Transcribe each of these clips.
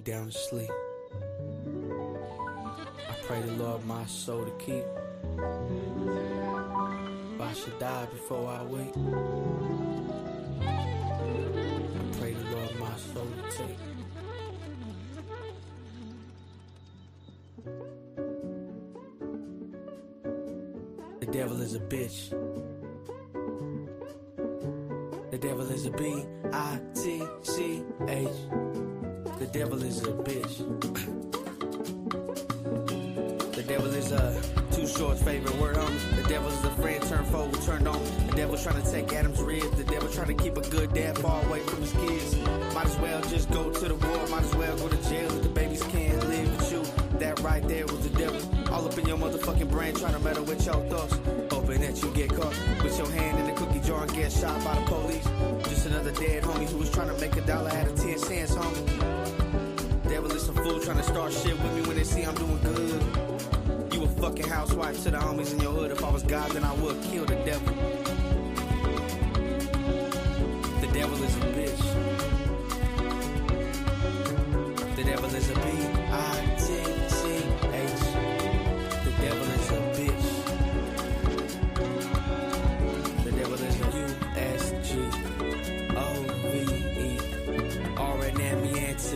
down to sleep. I pray the Lord my soul to keep. If I should die before I wake, I pray the Lord my soul to take. The devil is a bitch. The devil is a B-I-T-C-H. The devil is a bitch. The devil is a Too Short's favorite word on. The devil is a friend turned foe turned on. The devil's trying to take Adam's ribs. The devil trying to keep a good dad far away from his kids. Might as well just go to the war. Might as well go to jail if the babies can't live with you. That right there was the devil. All up in your motherfucking brain trying to meddle with your thoughts. Hoping that you get caught with your hand in the cookie jar and get shot by the police. Just another dead homie who was trying to make $1 out of 10 cents, homie. Devil is some fool trying to start shit with me when they see I'm doing good. You a fucking housewife to the homies in your hood. If I was God, then I would kill the devil. The devil is a bitch. The devil is a B-I-T-C-H. The devil is a bitch. The devil is a U-S-G-O-V-E. R-N-M-E-N-T.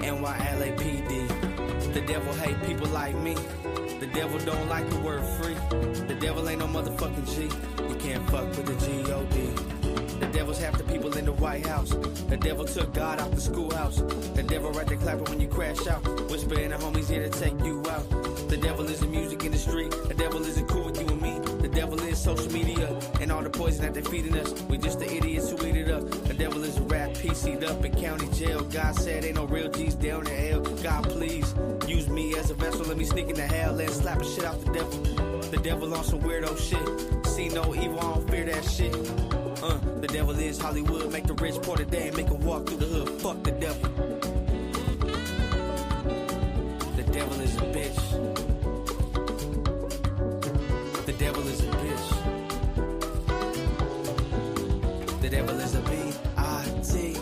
N-Y-L-A-P-D. The devil hate people like me. The devil don't like the word free. The devil ain't no motherfucking G. You can't fuck with the G-O-D. The devil's half the people in the White House. The devil took God out the schoolhouse. The devil right there clapping when you crash out. Whispering the homies here to take you out. The devil is the music industry. The devil isn't cool with you and me. The devil is social media and all the poison that they're feeding us. We just the idiots who eat it up. The devil is a rap PC'd up in county jail. God said ain't no real G's down in hell. God please use me as a vessel. Let me sneak into hell and slap the shit out the devil. The devil on some weirdo shit. See no evil, I don't fear that shit. The devil is Hollywood. Make the rich poor today and make them walk through the hood. Fuck the devil. The devil is a bitch. The devil is a bitch. The devil is a B-I-T-C-H.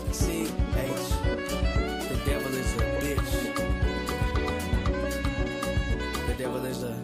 The devil is a bitch. The devil is a...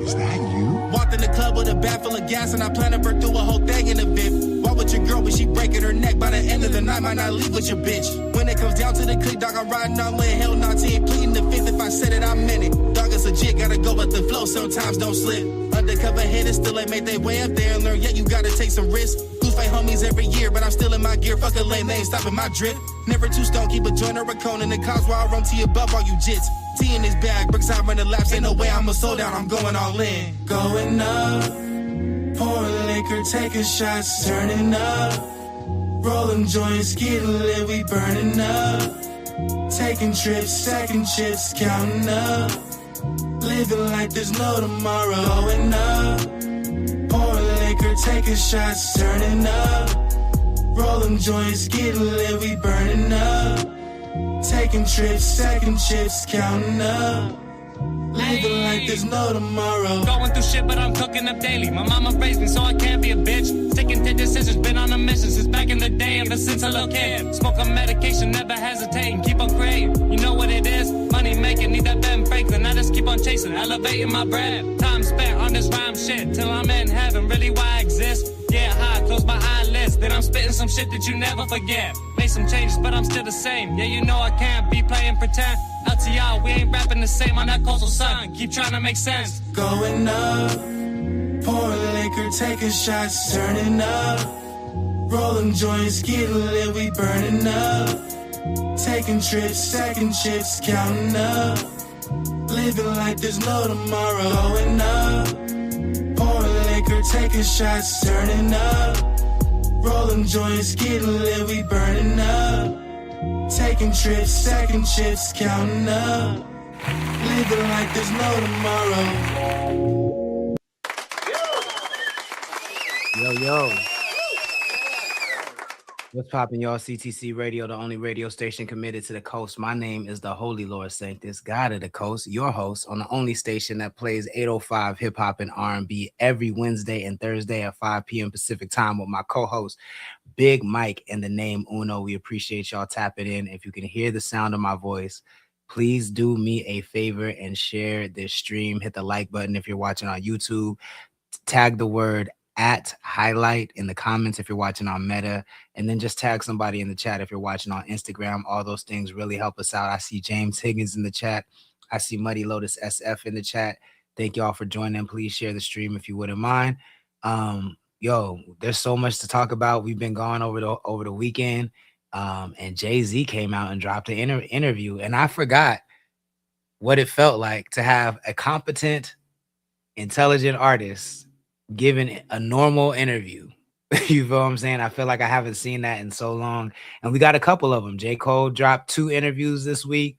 Is that you? Walked in the club with a bag full of gas and I plan to burn through a whole thing in a bit. Walk with your girl but she breaking her neck. By the end of the night might not leave with your bitch. When it comes down to the click, dog, I'm riding on with hell not ain't pleading the fifth. If I said it, I meant it. Dog, it's legit, gotta go with the flow, sometimes don't slip. Undercover hitters still ain't made their way up there and learn, yeah, you gotta take some risks. Lose fight homies every year, but I'm still in my gear. Fuck a lane, they ain't stopping my drip. Never too stoned, keep a joint or a cone in the cars while I run T above all you jits. T in his bag, bricks out running laps, ain't no way I'ma slow down, I'm going all in. Going up, pouring liquor, taking shots, turning up. Rolling joints, getting lit, we burning up. Taking trips, stacking chips, counting up. Living like there's no tomorrow. Going up, pouring liquor, taking shots, turning up. Rolling joints, getting lit, we burning up. Taking trips, stacking chips, counting up. Living like there's no tomorrow. Going through shit, but I'm cooking up daily. My mama raised me, so I can't be a bitch. Sticking to decisions, been on a mission since back in the day, ever since a little kid. Smoke on medication, never hesitating, keep on praying. You know what it is? Money making, need that Ben Franklin. I just keep on chasing, elevating my bread. Time spent on this rhyme shit till I'm in heaven. Really, why I exist? Yeah, high, close my eyelids. Then I'm spitting some shit that you never forget. Made some changes, but I'm still the same. Yeah, you know I can't be playing pretend. LTR, we ain't rapping the same on that coastal sun. Keep trying to make sense. Going up, pouring liquor, taking shots, turning up. Rolling joints, getting lit, we burning up. Taking trips, stacking chips, counting up. Living like there's no tomorrow. Going up, pouring liquor, taking shots, turning up. Rolling joints, getting lit, we burning up. Taking trips, stacking chips, counting up. Living like there's no tomorrow. Yo, yo. What's poppin', y'all? CTC Radio, the only radio station committed to the coast. My name is the Holy Lord Sanctus, God of the Coast, your host on the only station that plays 805 hip hop and R&B every Wednesday and Thursday at 5 p.m. Pacific time with my co-host, Big Mike, and the name Uno. We appreciate y'all tapping in. If you can hear the sound of my voice, please do me a favor and share this stream. Hit the like button if you're watching on YouTube. Tag the word at highlight in the comments if you're watching on Meta, and then just tag somebody in the chat if you're watching on Instagram. All those things really help us out. I see James Higgins in the chat. I see Muddy Lotus SF in the chat. Thank y'all for joining. Please share the stream if you wouldn't mind. There's so much to talk about. We've been gone over the weekend, and Jay-Z came out and dropped an interview, and I forgot what it felt like to have a competent, intelligent artist giving a normal interview. You feel what I'm saying? I feel like I haven't seen that in so long. And we got a couple of them. J. Cole dropped 2 interviews this week.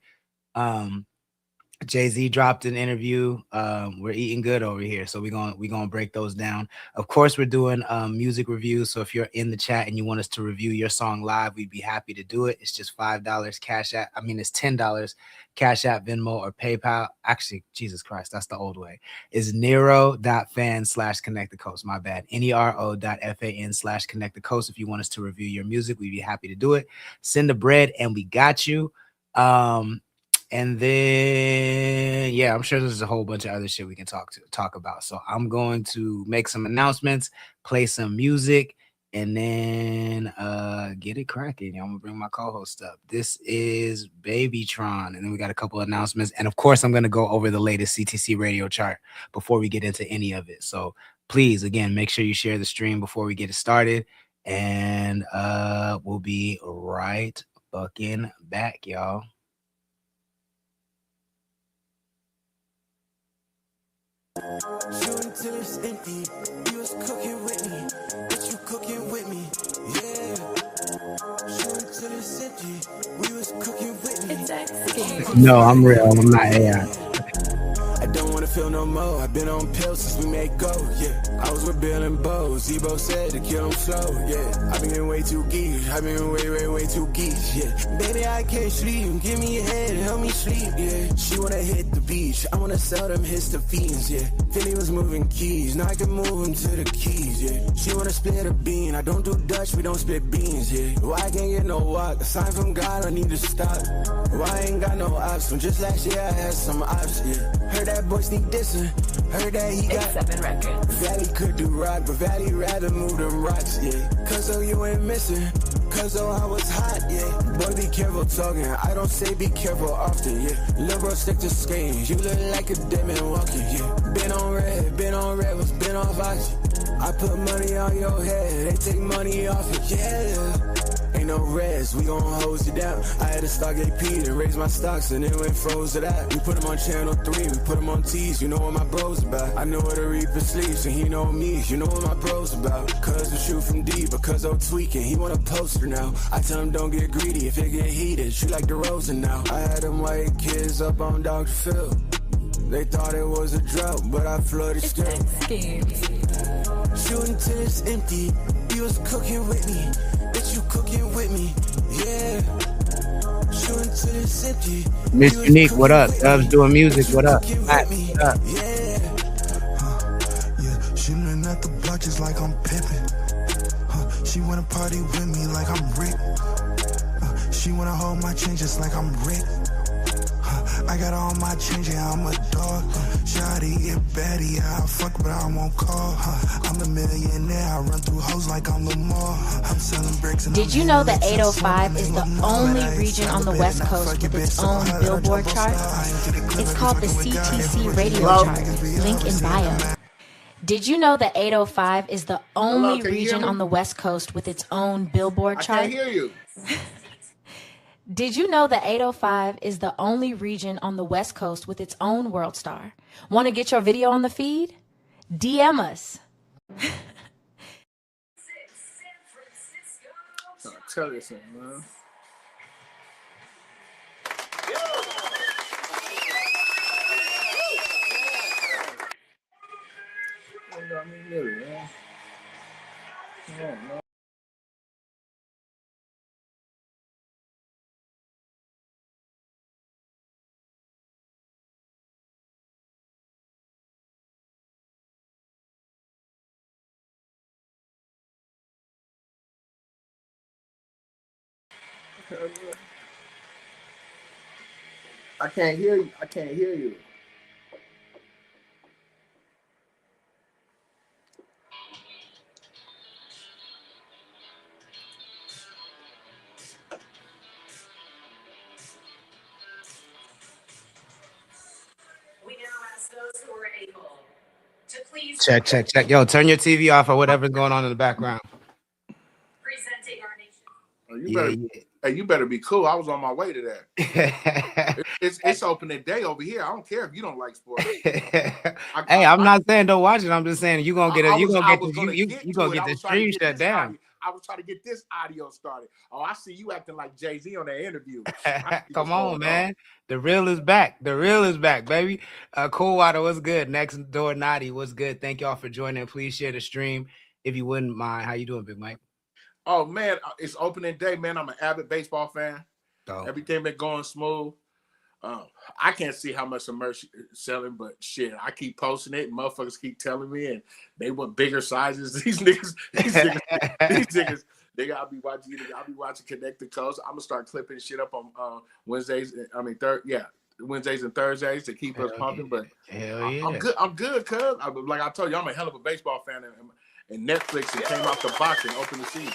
Jay-Z dropped an interview. We're eating good over here, so we're gonna break those down. Of course, we're doing music reviews. So if you're in the chat and you want us to review your song live, we'd be happy to do it. It's just $5 Cash App. It's $10 Cash App, Venmo, or PayPal. Actually, Jesus Christ, that's the old way. Is nero.fan/connectthecoast. My bad. nero.fan/connectthecoast. If you want us to review your music, we'd be happy to do it. Send the bread, and we got you. And then, yeah, I'm sure there's a whole bunch of other shit we can talk about. So I'm going to make some announcements, play some music, and then get it cracking. I'm gonna bring my co-host up. This is Babytron, and then we got a couple of announcements. And of course, I'm gonna go over the latest CTC Radio chart before we get into any of it. So please, again, make sure you share the stream before we get it started. And we'll be right fucking back, y'all. Shooting till it's empty. You was cooking with me, but you cooking with me, yeah. Shooting till it's empty. We was cooking with me. No, I'm real. I'm not AI. I don't wanna feel no more. I've been on pills since we made go, yeah. I was with Bill and Bo. Zebo said to kill him slow, yeah. I've been getting way too geeky. I've been way too geeky, yeah. Baby, I can't sleep. Give me your head and help me sleep, yeah. She wanna hit the beach. I wanna sell them histophenes, yeah. Philly was moving keys. Now I can move them to the keys, yeah. She wanna split a bean. I don't do Dutch, we don't split beans, yeah. Why I can't get no walk? A sign from God, I need to stop. Why I ain't got no ops? From just last year I had some ops, yeah. Heard that boy sneak dissing. Heard that he got 7 records. Valley could do rock, but Valley rather move them rocks, yeah. Cause oh, you ain't missing. Cause oh, I was hot, yeah. Boy, be careful talking. I don't say be careful often, yeah. Lil' bro, stick to skating. You look like a dead man walking, yeah. Been on red, was been off oxy. I put money on your head, they take money off it, yeah. Ain't no rest, we gon' hose you down. I had to stock AP to raise my stocks and it went froze to that. We put them on channel 3, we put them on T's, you know what my bros about. I know where the reaper sleeps and he know me, you know what my bros about. Cuz we shoot from deep, because I'm tweaking, he want a poster now. I tell him don't get greedy, if it get heated, shoot like DeRozan now. I had them white kids up on Dr. Phil. They thought it was a drought, but I flooded still. Shooting till it's empty, you was cooking with me. Bitch, you cooking with me, yeah. Shooting till it's empty. Miss Unique, what up? Dove's doing music, what up? Matt, what up? Yeah. Shooting at the block just like I'm Pippin. She wanna party with me like I'm Rick. She wanna hold my chain just like I'm Rick. I got all my change, yeah, I'm a dog. Shawty, get baddie, yeah, I fuck, but I won't call. I'm a millionaire, I run through hoes like I'm Lamar. I'm selling bricks. Did you know that 805 is the only region on the West Coast with its own Billboard chart? It's called the CTC Radio chart. Link in bio. Did you know that 805 is the only region on the West Coast with its own Billboard chart? I can't hear you. Did you know that 805 is the only region on the West Coast with its own World Star? Want to get your video on the feed? DM us. Tell you something, man. Really, man. Come on, man. I can't hear you. I can't hear you. Check. Yo, turn your TV off or whatever's going on in the background. Presenting our nation. Oh, you better be cool. I was on my way to that. it's opening day over here. I don't care if you don't like sports. I'm not saying don't watch it. I'm just saying you're gonna get the stream shut down. I was trying to get this audio started. Oh, I see you acting like Jay-Z on that interview. Come on, man. The real is back. The real is back, baby. Cool Water, what's good? Next door Naughty, what's good? Thank y'all for joining. Please share the stream if you wouldn't mind. How you doing, Big Mike? Oh, man, it's opening day, man. I'm an avid baseball fan. Oh. Everything been going smooth. I can't see how much the merch is selling, but shit, I keep posting it. And motherfuckers keep telling me, and they want bigger sizes. These niggas, I'll be watching Connect the Coast. I'm gonna start clipping shit up on Wednesdays. Wednesdays and Thursdays to keep us pumping. But I'm good, cuz like I told you, I'm a hell of a baseball fan, and Netflix came out the box and opened the season.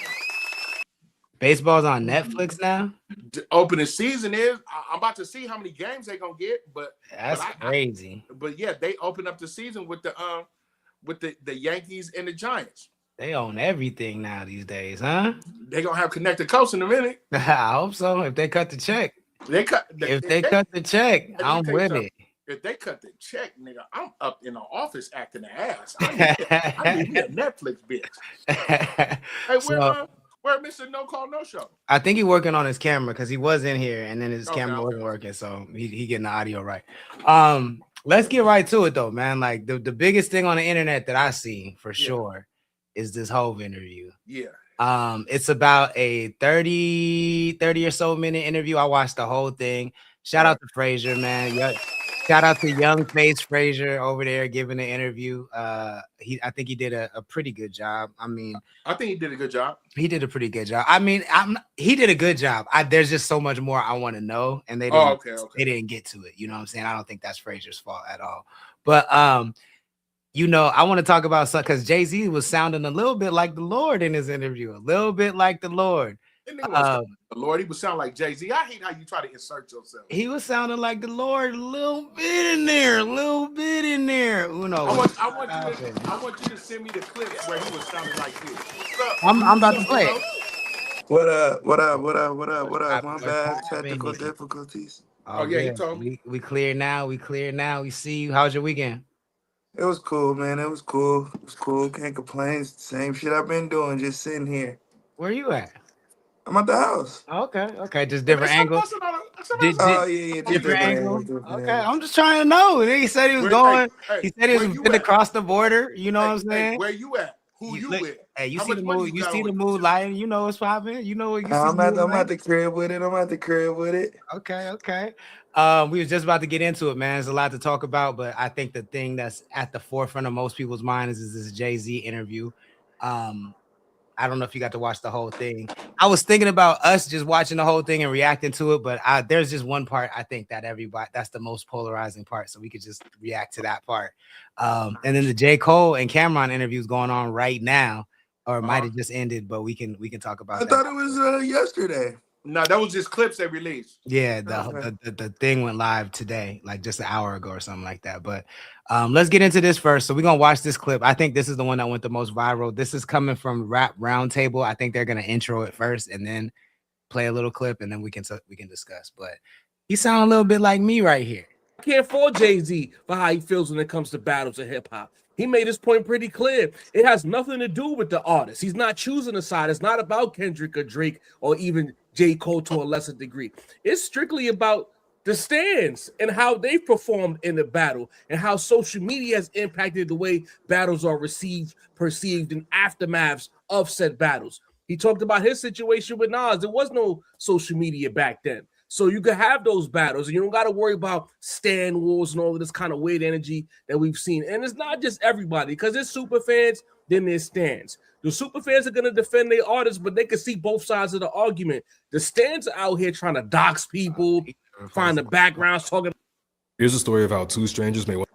Baseball's on Netflix now. The opening season is. I'm about to see how many games they're gonna get, but that's crazy. But yeah, they open up the season with the Yankees and the Giants. They own everything now these days, huh? They gonna have Connect the Coast in a minute. I hope so. If they cut the check, I'm with it. If they cut the check, nigga, I'm up in the office acting the ass. I need me a Netflix bitch. Hey, where Mr. No Call No Show? I think he's working on his camera because he was in here and then his camera wasn't working, so he getting the audio right. Let's get right to it though, man. Like the biggest thing on the internet that I see for sure is this Hove interview. Yeah. It's about a 30 or so minute interview. I watched the whole thing. Shout out to Frazier, man. Shout out to young face Frazier over there giving the interview. I think he did a pretty good job. I mean, I think he did a good job. He did a pretty good job. I mean, he did a good job. There's just so much more I want to know, and they didn't. They didn't get to it. You know what I'm saying? I don't think that's Frazier's fault at all. But I want to talk about something because Jay-Z was sounding a little bit like the Lord in his interview, a little bit like the Lord. The Lord, he would sound like Jay-Z. I hate how you try to insert yourself. He was sounding like the Lord a little bit in there. Who knows? I want you to send me the clips where he was sounding like this. I'm about to play it. What up? My bad. Technical difficulties. He told me. We clear now. We see you. How's your weekend? It was cool, man. It was cool. Can't complain. It's the same shit I've been doing, just sitting here. Where you at? I'm at the house. Okay. Just different angles. Different angles. Okay, I'm just trying to know. He said he was going. He said he was across the border. You know what I'm saying? Where you at? Who you with? Hey, you see the mood? You see the mood lighting? You know what's popping? You know what you see? I'm at the crib with it. Okay. We was just about to get into it, man. There's a lot to talk about, but I think the thing that's at the forefront of most people's minds is this Jay-Z interview. I don't know if you got to watch the whole thing. I was thinking about us just watching the whole thing and reacting to it, but there's just one part I think that that's the most polarizing part, so we could just react to that part. And then the J. Cole and Cameron interviews going on right now, or it might have just ended, but we can talk about that. I thought it was yesterday. No, that was just clips they released. Yeah, the thing went live today, like just an hour ago or something like that. But let's get into this first. So we're gonna watch this clip. I think this is the one that went the most viral. This is coming from Rap Roundtable. I think they're gonna intro it first and then play a little clip, and then we can discuss. But he sounds a little bit like me right here. I can't fault Jay-Z for how he feels when it comes to battles of hip hop. He made his point pretty clear. It has nothing to do with the artist. He's not choosing a side. It's not about Kendrick or Drake or even J. Cole to a lesser degree. It's strictly about the stands and how they performed in the battle and how social media has impacted the way battles are perceived in aftermaths of said battles. He talked about his situation with Nas. There was no social media back then. So you could have those battles and you don't got to worry about stand wars and all of this kind of weird energy that we've seen. And it's not just everybody, because there's super fans than their stans. The super fans are going to defend their artists, but they can see both sides of the argument. The stans are out here trying to dox people, find the backgrounds, talking. Here's a story of how two strangers may. Hold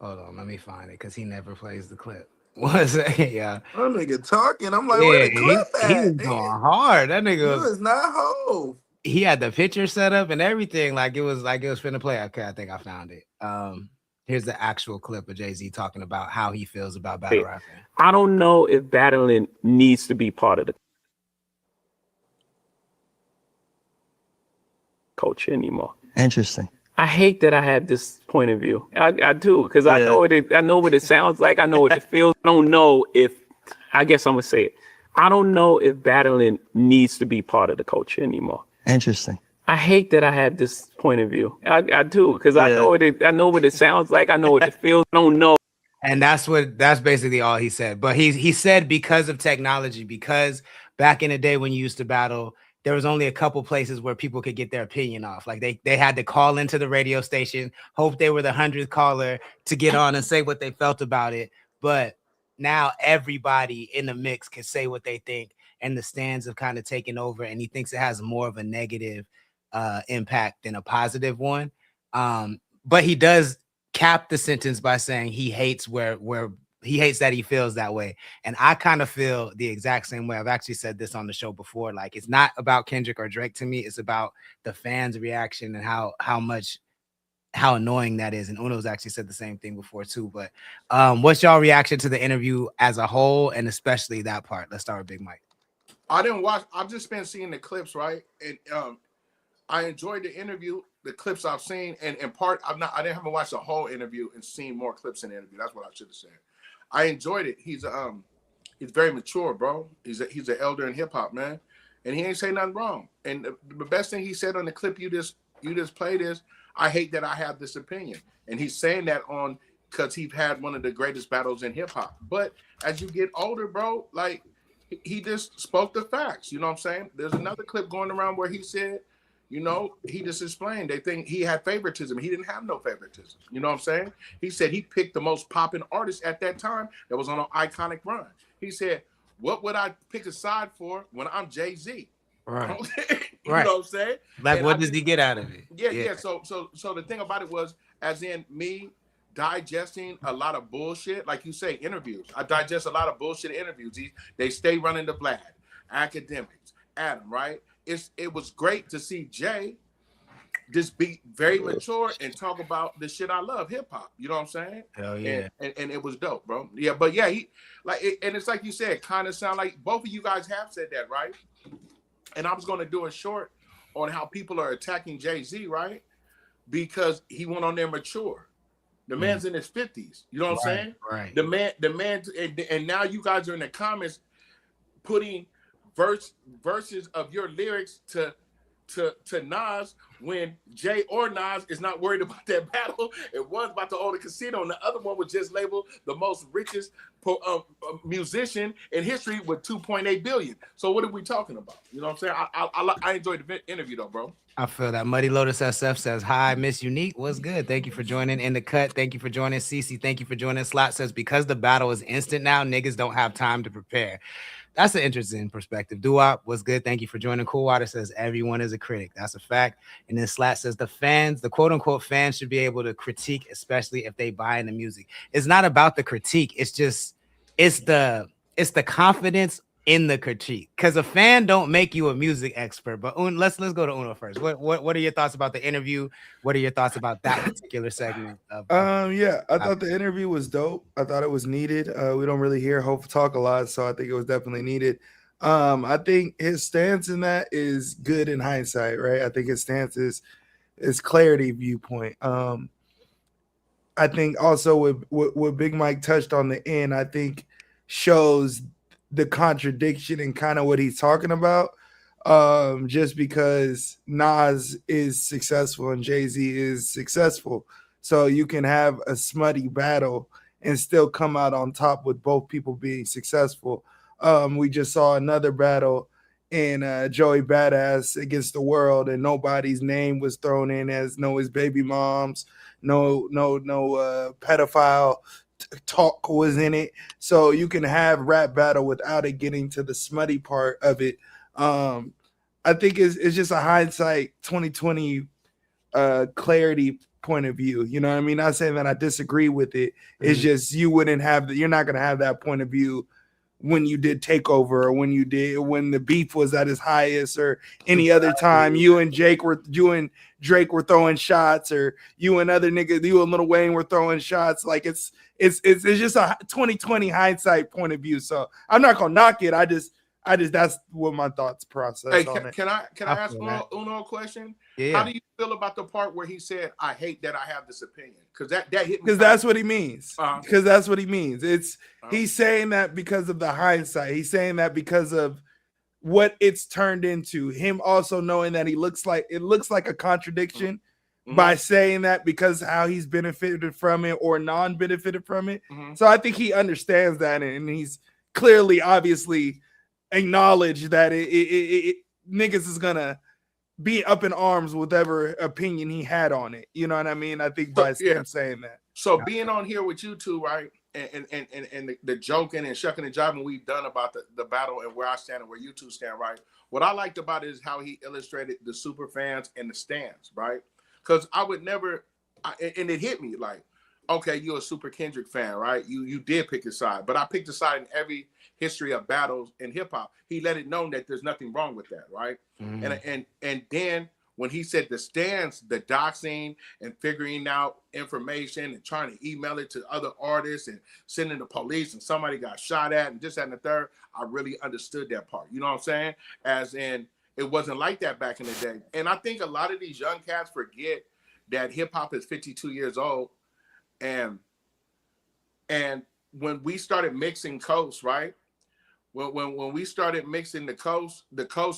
on, let me find it because he never plays the clip. What's that? Yeah. That nigga talking. I'm like, where the clip at? He was going hard. That nigga was not Hov. He had the picture set up and everything. Like it was finna play. Okay, I think I found it. Here's the actual clip of Jay-Z talking about how he feels about battle rapping. I don't know if battling needs to be part of the culture anymore. Interesting. I hate that I have this point of view. I do, because I know what it sounds like. I know what it feels. I don't know if, I guess I'm going to say it. I don't know if battling needs to be part of the culture anymore. Interesting. I hate that I have this point of view. I do, because I know what it sounds like. I know what it feels. I don't know. And that's basically all he said. But he said because of technology, because back in the day when you used to battle, there was only a couple places where people could get their opinion off. Like they had to call into the radio station, hope they were the 100th caller to get on and say what they felt about it. But now everybody in the mix can say what they think, and the stands have kind of taken over, and he thinks it has more of a negative impact than a positive one. But he does cap the sentence by saying he hates where he hates that he feels that way. And I kind of feel the exact same way. I've actually said this on the show before. Like, it's not about Kendrick or Drake to me. It's about the fans' reaction and how annoying that is. And Uno's actually said the same thing before too. But what's y'all reaction to the interview as a whole, and especially that part? Let's start with Big Mike. I didn't watch. I've just been seeing the clips, right? And I enjoyed the interview, the clips I've seen, and in part, I haven't watched the whole interview and seen more clips in the interview. That's what I should have said. I enjoyed it. He's very mature, bro. He's an elder in hip hop, man, and he ain't say nothing wrong. And the best thing he said on the clip you just played is, "I hate that I have this opinion," and he's saying that because he's had one of the greatest battles in hip hop. But as you get older, bro, like he just spoke the facts. You know what I'm saying? There's another clip going around where he said, you know, he just explained they think he had favoritism. He didn't have no favoritism. You know what I'm saying? He said he picked the most popping artist at that time that was on an iconic run. He said, what would I pick a side for when I'm Jay-Z? Right. You know what I'm saying? Like, what does he get out of it? Yeah. So the thing about it was, as in me digesting a lot of bullshit, like you say, interviews. I digest a lot of bullshit interviews. They stay running the Vlad, Academics, Adam, right? It was great to see Jay just be very mature and talk about the shit I love, hip hop. You know what I'm saying? Hell yeah. And it was dope, bro. Yeah, but yeah, and it's like you said, kind of sound like both of you guys have said that, right? And I was going to do a short on how people are attacking Jay-Z, right? Because he went on there mature. The man's in his 50s. You know what I'm saying? Right. The man, and now you guys are in the comments putting verses of your lyrics to Nas when Jay or Nas is not worried about that battle. And one's about to own a casino, and the other one was just labeled the most richest musician in history with 2.8 billion. So what are we talking about? You know what I'm saying? I enjoyed the interview though, bro. I feel that. Muddy Lotus SF says, hi, Miss Unique. What's good? Thank you for joining In the Cut. Thank you for joining. Cece, thank you for joining. Slot says, because the battle is instant now, niggas don't have time to prepare. That's an interesting perspective. Doo-Wop, what's good? Thank you for joining. Cool Water says, everyone is a critic. That's a fact. And then Slat says, the quote-unquote fans should be able to critique, especially if they buy into music. It's not about the critique. It's the confidence in the critique, because a fan don't make you a music expert. But let's go to Uno first. What are your thoughts about the interview? What are your thoughts about that particular segment? I thought the interview was dope. I thought it was needed. We don't really hear Hope talk a lot, so I think it was definitely needed. I think his stance in that is good in hindsight, right? I think his stance is clarity viewpoint. I think also what Big Mike touched on the end, I think shows the contradiction and kind of what he's talking about. Just because Nas is successful and Jay-Z is successful, so you can have a smutty battle and still come out on top with both people being successful. We just saw another battle in Joey Badass against the World, and nobody's name was thrown in as his baby moms, no pedophile talk was in it, so you can have rap battle without it getting to the smutty part of it. I think it's just a hindsight 2020 clarity point of view. You know what I mean? Not saying that I disagree with it. It's just you're not gonna have that point of view when you did Takeover, or when the beef was at its highest, or any other time you and Drake were throwing shots, or you and Lil Wayne were throwing shots. Like it's just a 2020 hindsight point of view. So I'm not gonna knock it. I just that's what my thoughts process. Hey, on can I ask Uno a question? Yeah. How do you feel about the part where he said, "I hate that I have this opinion"? Because that hit me. Because that's what he means. Because that's what he means. He's saying that because of the hindsight. He's saying that because of what it's turned into. Him also knowing that it looks like a contradiction by saying that, because how he's benefited from it or non-benefited from it. So I think he understands that, and he's clearly, obviously, acknowledged that it niggas is gonna be up in arms with whatever opinion he had on it. You know what I mean? I think by him saying that. So being on here with you two, right, and the joking and shucking and jiving we've done about the battle and where I stand and where you two stand, right? What I liked about it is how he illustrated the super fans and the stands, right? Because I would never, and it hit me like, okay, you're a super Kendrick fan, right? You did pick a side, but I picked a side in every history of battles in hip hop. He let it known that there's nothing wrong with that, right? And then when he said the stands, the doxing and figuring out information and trying to email it to other artists and sending the police and somebody got shot at and this, that, and the third, I really understood that part. You know what I'm saying? As in, it wasn't like that back in the day. And I think a lot of these young cats forget that hip hop is 52 years old. And when we started mixing coasts, right? When we started mixing the coast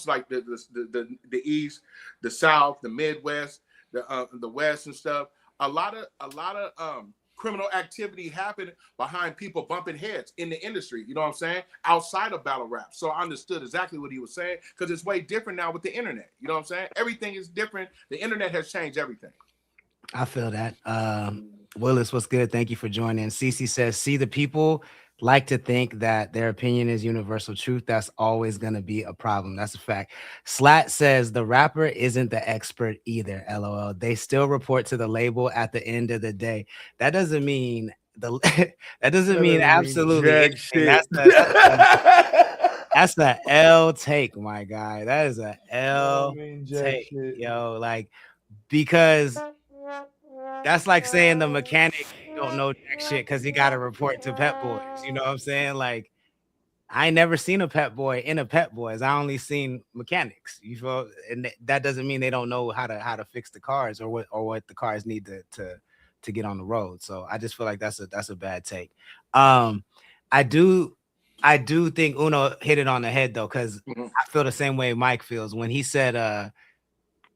like the East, the South, the Midwest, the West and stuff, a lot of criminal activity happened behind people bumping heads in the industry. You know what I'm saying? Outside of battle rap. So I understood exactly what he was saying, because it's way different now with the internet. You know what I'm saying? Everything is different. The internet has changed everything. I feel that. Willis, what's good? Thank you for joining. Cece says, see, the people like to think that their opinion is universal truth. That's always going to be a problem. That's a fact. Slat says the rapper isn't the expert either. LOL. They still report to the label at the end of the day. That doesn't mean absolutely anything. That's the L take, my guy. That is a L take, yo. Like, because that's like saying the mechanic don't know jack shit because he got to report to Pep Boys. You know what I'm saying? Like, I ain't never seen a Pep Boy in a Pep Boys. I only seen mechanics. You feel? And that doesn't mean they don't know how to fix the cars or what the cars need to get on the road. So I just feel like that's a bad take. I do think Uno hit it on the head though, because I feel the same way Mike feels when he said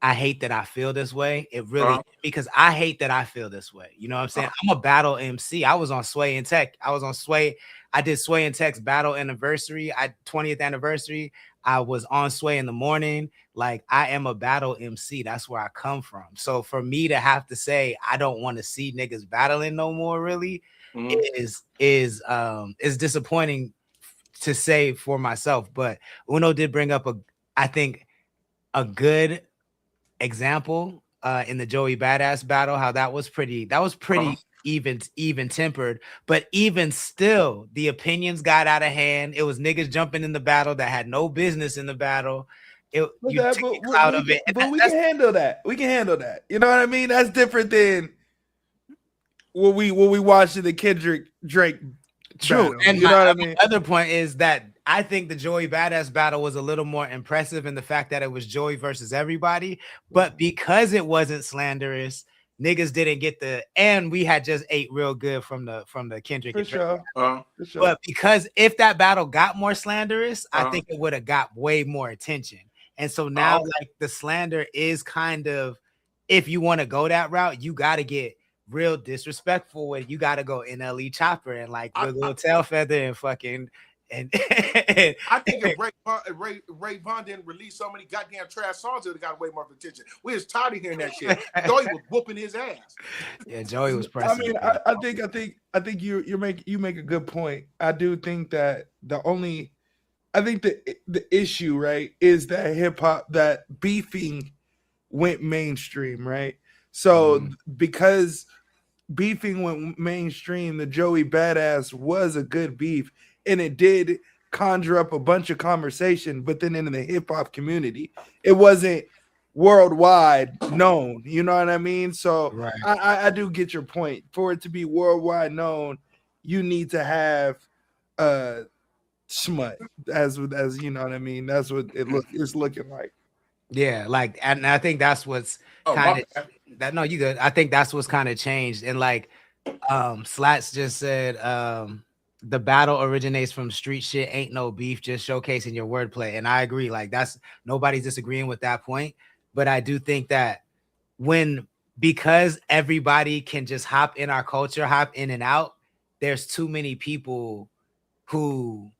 I hate that I feel this way. It really, because I hate that I feel this way. You know what I'm saying? I'm a battle MC. I was on Sway and Tech. I did Sway and Tech's battle anniversary. 20th anniversary. I was on Sway in the morning. Like, I am a battle MC. That's where I come from. So for me to have to say, I don't want to see niggas battling no more, really is disappointing to say for myself. But Uno did bring up I think a good example in the Joey Badass battle, how that was pretty even tempered, but even still the opinions got out of hand. It was niggas jumping in the battle that had no business in the battle. But we can handle that. We can handle that. You know what I mean? That's different than what we watched in the Kendrick Drake True. battle. And you know what I mean? Other point is that I think the Joey Badass battle was a little more impressive in the fact that it was Joey versus everybody, but because it wasn't slanderous, niggas didn't get and we had just ate real good from the Kendrick. For sure. But because if that battle got more slanderous, I think it would have got way more attention. And so now like the slander is kind of, if you want to go that route, you got to get real disrespectful with, you got to go NLE Chopper and like little tail feather and fucking And I think if Ray Vaughn didn't release so many goddamn trash songs, it would have got way more attention. We was tired of hearing that shit. Joey was whooping his ass. Yeah, Joey was pressing. I think you make a good point. I do think that the issue, right, is that hip hop, that beefing went mainstream, right? So because beefing went mainstream, the Joey Badass was a good beef, and it did conjure up a bunch of conversation, but then in the hip hop community, it wasn't worldwide known. You know what I mean? So right. I do get your point. For it to be worldwide known, you need to have smut, as you know what I mean. That's what it's looking like. Yeah, like, and I think that's what's kind of that. No, you good. I think that's what's kind of changed. And like, Slats just said, the battle originates from street shit. Ain't no beef, just showcasing your wordplay. And I agree. Like, that's nobody's disagreeing with that point. But I do think that because everybody can just hop in our culture, hop in and out, there's too many people who.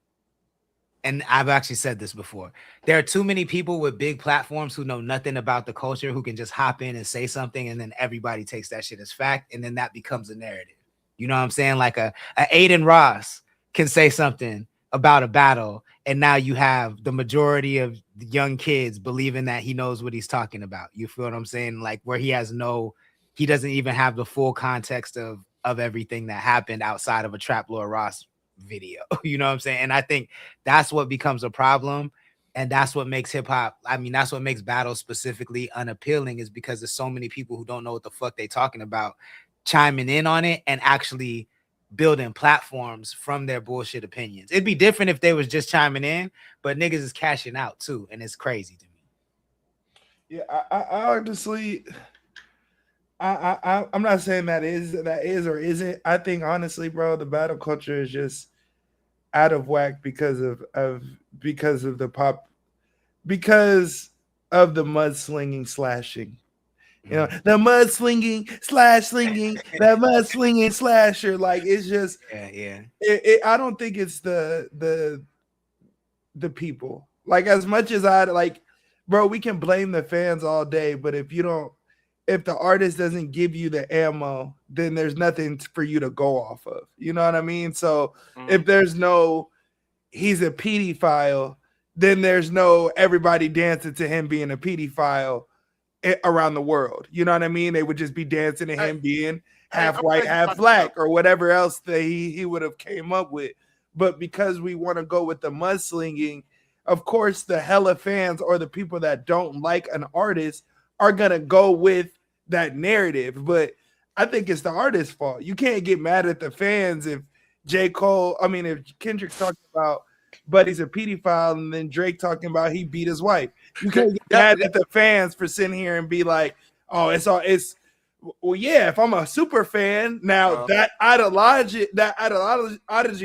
And I've actually said this before. There are too many people with big platforms who know nothing about the culture, who can just hop in and say something, and then everybody takes that shit as fact, and then that becomes a narrative. You know what I'm saying? Like a Aiden Ross can say something about a battle, and now you have the majority of the young kids believing that he knows what he's talking about. You feel what I'm saying? Like, where he doesn't even have the full context of everything that happened outside of a Trap Lord Ross video. You know what I'm saying? And I think that's what becomes a problem, and that's what makes hip-hop, I mean, that's what makes battles specifically unappealing, is because there's so many people who don't know what the fuck they talking about chiming in on it and actually building platforms from their bullshit opinions. It'd be different if they was just chiming in, but niggas is cashing out too, and it's crazy to me. Yeah, I honestly, I'm not saying that is or isn't. I think honestly, bro, the battle culture is just out of whack because of the mudslinging slashing. You know, the mudslinging slinging, that mudslinging slasher. Like, it's just I don't think it's the people. Like, as much as I like, bro, we can blame the fans all day, but if the artist doesn't give you the ammo, then there's nothing for you to go off of. You know what I mean? So if there's no, he's a pedophile, then there's no everybody dancing to him being a pedophile around the world. You know what I mean? They would just be dancing to him being half white, half black, or whatever else that he would have came up with. But because we want to go with the mudslinging, of course, the hella fans or the people that don't like an artist are gonna go with that narrative. But I think it's the artist's fault. You can't get mad at the fans if if Kendrick's talking about Buddy's a pedophile and then Drake talking about he beat his wife. You can't get mad at the fans for sitting here and be like, oh, well, yeah, if I'm a super fan, now that ideology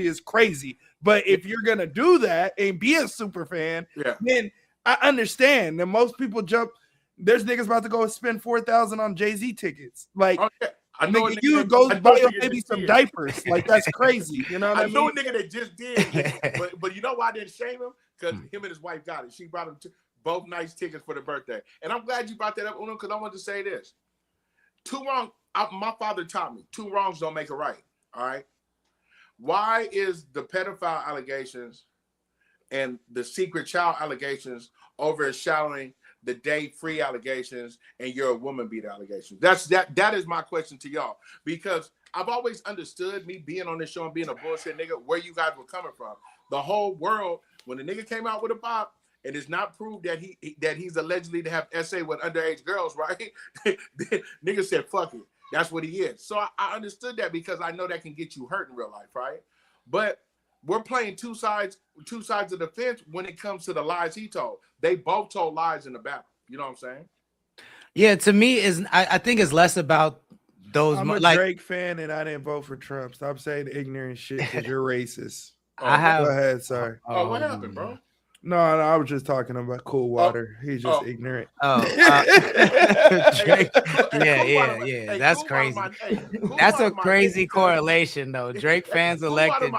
is crazy. But if you're gonna do that and be a super fan, then I understand that most people jump. There's niggas about to go spend $4,000 on Jay-Z tickets. Like, I know you go buy maybe some diapers. Like, that's crazy. You know what I mean? I know a nigga that just did, but you know why I didn't shame him? Because him and his wife got it. She brought him both nice tickets for the birthday. And I'm glad you brought that up, Uno, because I wanted to say this. My father taught me, 2 wrongs don't make a right. All right? Why is the pedophile allegations and the secret child allegations overshadowing the day-free allegations and you're a woman beater allegations? That is my question to y'all, because I've always understood, me being on this show and being a bullshit nigga, where you guys were coming from. The whole world, when the nigga came out with a bop, and it's not proved that he's allegedly to have SA with underage girls, right? Nigga said, fuck it. That's what he is. So I understood that, because I know that can get you hurt in real life, right? But we're playing two sides of the fence when it comes to the lies he told. They both told lies in the battle. You know what I'm saying? Yeah, to me, I think it's less about those. I'm a Drake fan, and I didn't vote for Trump. Stop saying ignorant shit because you're racist. Go ahead, sorry. What happened, bro? No, I was just talking about cool water. He's just ignorant. Drake, yeah. That's crazy. That's a crazy correlation, though. Drake fans elected.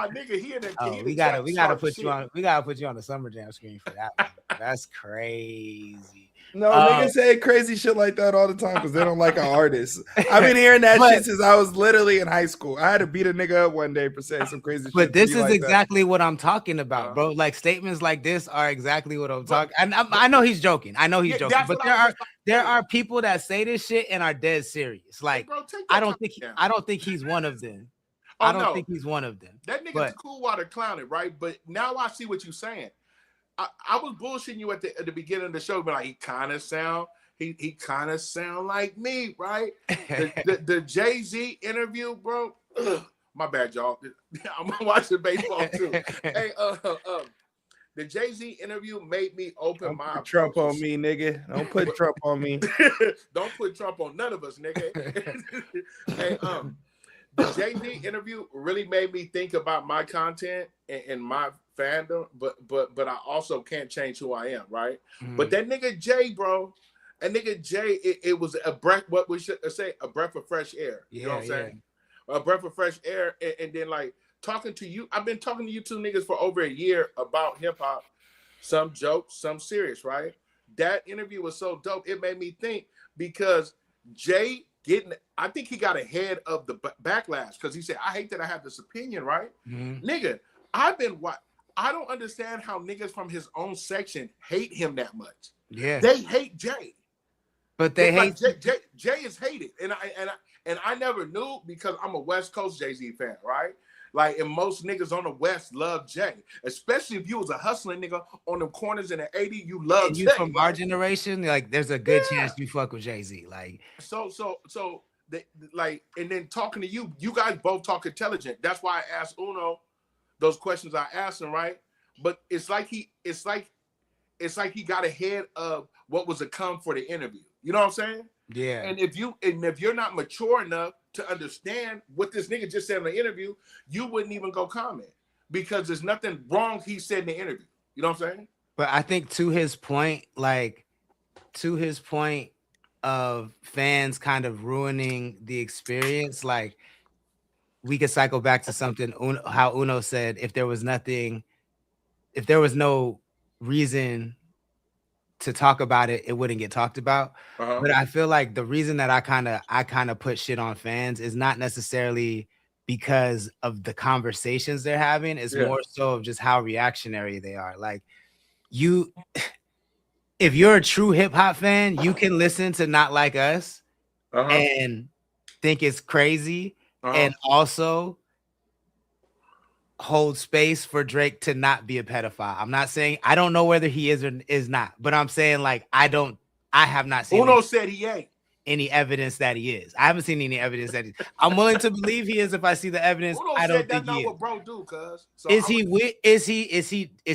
We gotta put you on. We gotta put you on the Summer Jam screen for that one. That's crazy. No, niggas say crazy shit like that all the time because they don't like our artists. I've been hearing that shit since I was literally in high school. I had to beat a nigga up one day for saying some crazy shit. But this is like exactly what I'm talking about, bro. Like statements like this are exactly what I'm talking. And I know he's joking. But there are people that say this shit and are dead serious. Like I don't think he's one of them. I don't think he's one of them. That nigga's cool water clowning, right? But now I see what you're saying. I was bullshitting you at the beginning of the show, but like he kind of sound like me, right? The Jay-Z interview, bro. My bad, y'all. I'm watching baseball too. Hey, the Jay-Z interview made me open my put Trump on me, nigga. Don't put Trump on me. Don't put Trump on none of us, nigga. Hey, the Jay-Z interview really made me think about my content and my fandom, but I also can't change who I am, right? Mm-hmm. But that nigga Jay, bro, it was a breath. What we should say, a breath of fresh air. You know what I'm saying? A breath of fresh air, and then like talking to you. I've been talking to you two niggas for over a year about hip hop. Some jokes, some serious, right? That interview was so dope. It made me think because Jay. I think he got ahead of the backlash because he said, I hate that I have this opinion, right? Mm-hmm. Nigga, I don't understand how niggas from his own section hate him that much. Yeah. They hate Jay. But they hate like Jay is hated. And I never knew because I'm a West Coast Jay-Z fan, right? Like, and most niggas on the West love Jay, especially if you was a hustling nigga on them corners in the 80s. You love Jay. You from our generation, like, there's a good chance you fuck with Jay-Z. Like, so, like, and then talking to you, you guys both talk intelligent. That's why I asked Uno those questions I asked him, right? But it's like he got ahead of what was to come for the interview. You know what I'm saying? Yeah. And if you're not mature enough to understand what this nigga just said in the interview, you wouldn't even go comment because there's nothing wrong he said in the interview. You know what I'm saying? But I think to his point of fans kind of ruining the experience, like we could cycle back to something how Uno said, if there was no reason to talk about it, it wouldn't get talked about. Uh-huh. But I feel like the reason that I kind of put shit on fans is not necessarily because of the conversations they're having. It's more so of just how reactionary they are. Like if you're a true hip hop fan, you can listen to Not Like Us and think it's crazy and also hold space for Drake to not be a pedophile. I'm not saying I don't know whether he is or is not, but I'm saying like I have not seen Uno said he ain't any evidence that he is. I haven't seen any evidence that I'm willing to believe he is if I see the evidence. Uno I don't said think that's he not is. what bro do, cuz. So Is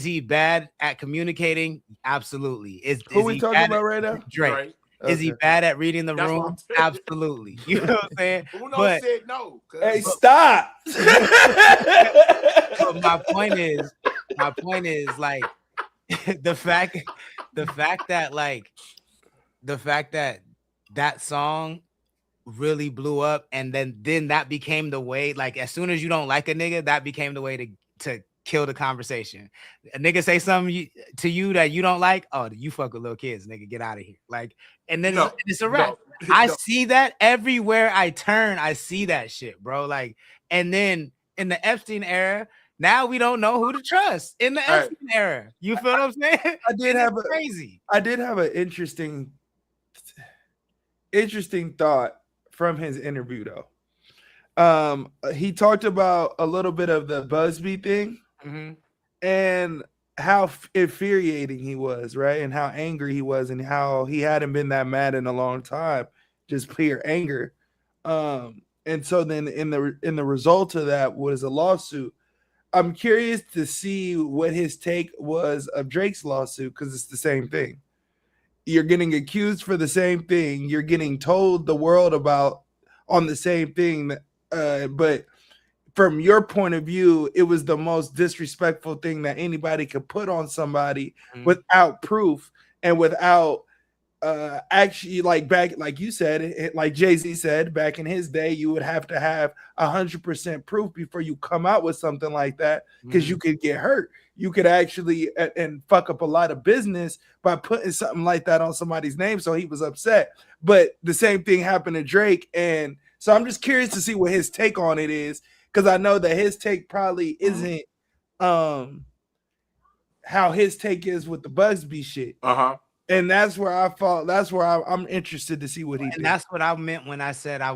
he bad at communicating? Absolutely. Who we talking about right now? Drake. Right. Okay. Is he bad at reading the room? Absolutely. You know what I'm saying? Uno said no. Hey, stop. But my point is like the fact that song really blew up, and then that became the way. Like as soon as you don't like a nigga, that became the way to kill the conversation. A nigga say something to you that you don't like, oh, you fuck with little kids, nigga, get out of here. Like, and then it's a wrap. I see that everywhere I turn. I see that shit, bro. Like, and then in the Epstein era, now we don't know who to trust in the Epstein era. You feel what I'm saying? I did have an interesting thought from his interview though. He talked about a little bit of the Busby thing and how infuriating he was, right? And how angry he was and how he hadn't been that mad in a long time, just pure anger. And so then in the result of that was a lawsuit. I'm curious to see what his take was of Drake's lawsuit because it's the same thing. You're getting accused for the same thing. You're getting told the world about on the same thing. But from your point of view, it was the most disrespectful thing that anybody could put on somebody without proof and without actually, like back, like you said, like Jay-Z said, back in his day, you would have to have 100% proof before you come out with something like that, because you could get hurt. You could actually and fuck up a lot of business by putting something like that on somebody's name. So he was upset. But the same thing happened to Drake. And so I'm just curious to see what his take on it is, because I know that his take probably isn't how his take is with the Bugsby shit. And that's where I thought. That's where I'm interested to see what he did. And that's what I meant when I said I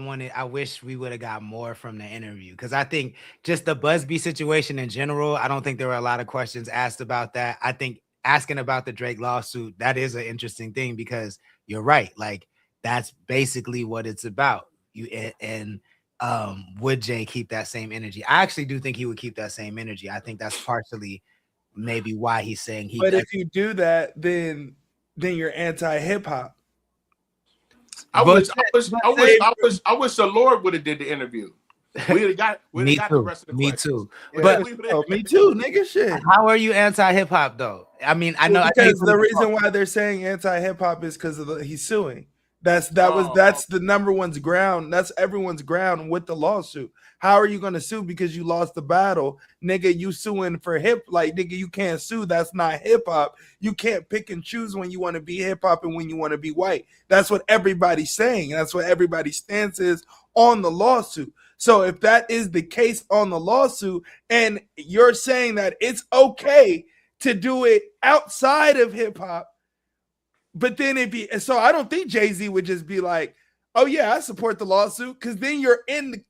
wish we would have got more from the interview, because I think just the Busby situation in general, I don't think there were a lot of questions asked about that. I think asking about the Drake lawsuit, that is an interesting thing, because you're right. Like, that's basically what it's about. Would Jay keep that same energy? I actually do think he would keep that same energy. I think that's partially maybe why he's saying he. But if you do that, then you're anti-hip hop. I wish the Lord would have did the interview. We would have got the rest of the questions. Too. Yeah, but me too, nigga. Shit. How are you anti-hip hop though? I mean, I know because the reason why they're saying anti-hip hop is because of he's suing. That's the number one's ground. That's everyone's ground with the lawsuit. How are you gonna sue because you lost the battle, nigga? You suing for nigga, you can't sue. That's not hip hop. You can't pick and choose when you want to be hip hop and when you want to be white. That's what everybody's saying. That's what everybody's stance is on the lawsuit. So if that is the case on the lawsuit, and you're saying that it's okay to do it outside of hip hop, but then so I don't think Jay-Z would just be like, oh yeah, I support the lawsuit, because then you're in the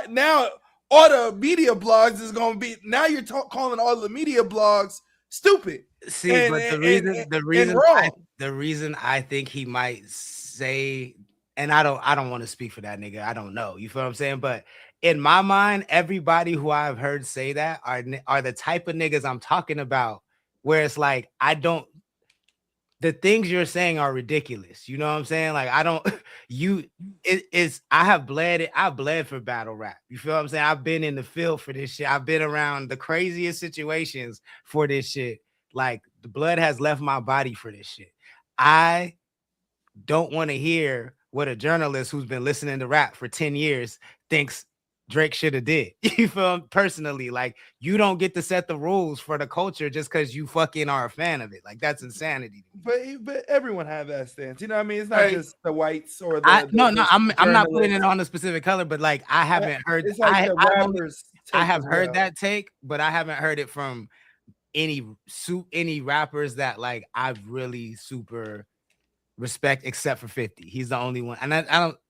now all the media blogs is going to be, now you're calling all the media blogs stupid. See, but the reason I think he might say, and I don't want to speak for that nigga. I don't know. You feel what I'm saying? But in my mind, everybody who I've heard say that are the type of niggas I'm talking about, where it's like, the things you're saying are ridiculous. You know what I'm saying? Like, I bled for battle rap. You feel what I'm saying? I've been in the field for this shit. I've been around the craziest situations for this shit. Like, the blood has left my body for this shit. I don't want to hear what a journalist who's been listening to rap for 10 years thinks Drake should have did. You feel personally, like, you don't get to set the rules for the culture just because you fucking are a fan of it. Like, that's insanity. But everyone have that stance. You know what I mean? It's not just the whites or I'm not putting it on a specific color, but like, I haven't heard. It's like I have heard that take, but I haven't heard it from any rappers that like I've really super respect, except for 50. He's the only one, and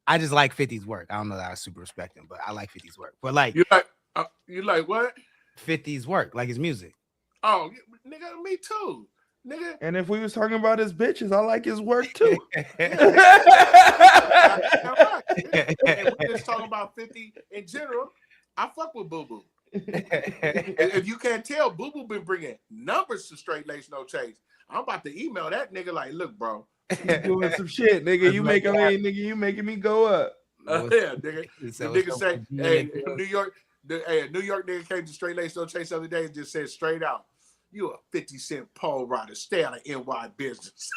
I just like 50's work. I don't know that I super respect him, but I like 50's work. But like, you like what? 50's work, like his music. Oh, nigga, me too, nigga. And if we was talking about his bitches, I like his work too. And we just talking about 50 in general. I fuck with Boo Boo. If you can't tell, Boo Boo been bringing numbers to Straight Lace No Chase. I'm about to email that nigga like, look, bro. He's doing some shit, nigga. You making me go up. Yeah, nigga. The nigga say, hey, New York nigga came to Straight Lace No Chase the other day and just said straight out, you a 50 Cent pole rider. Stay out of NY business.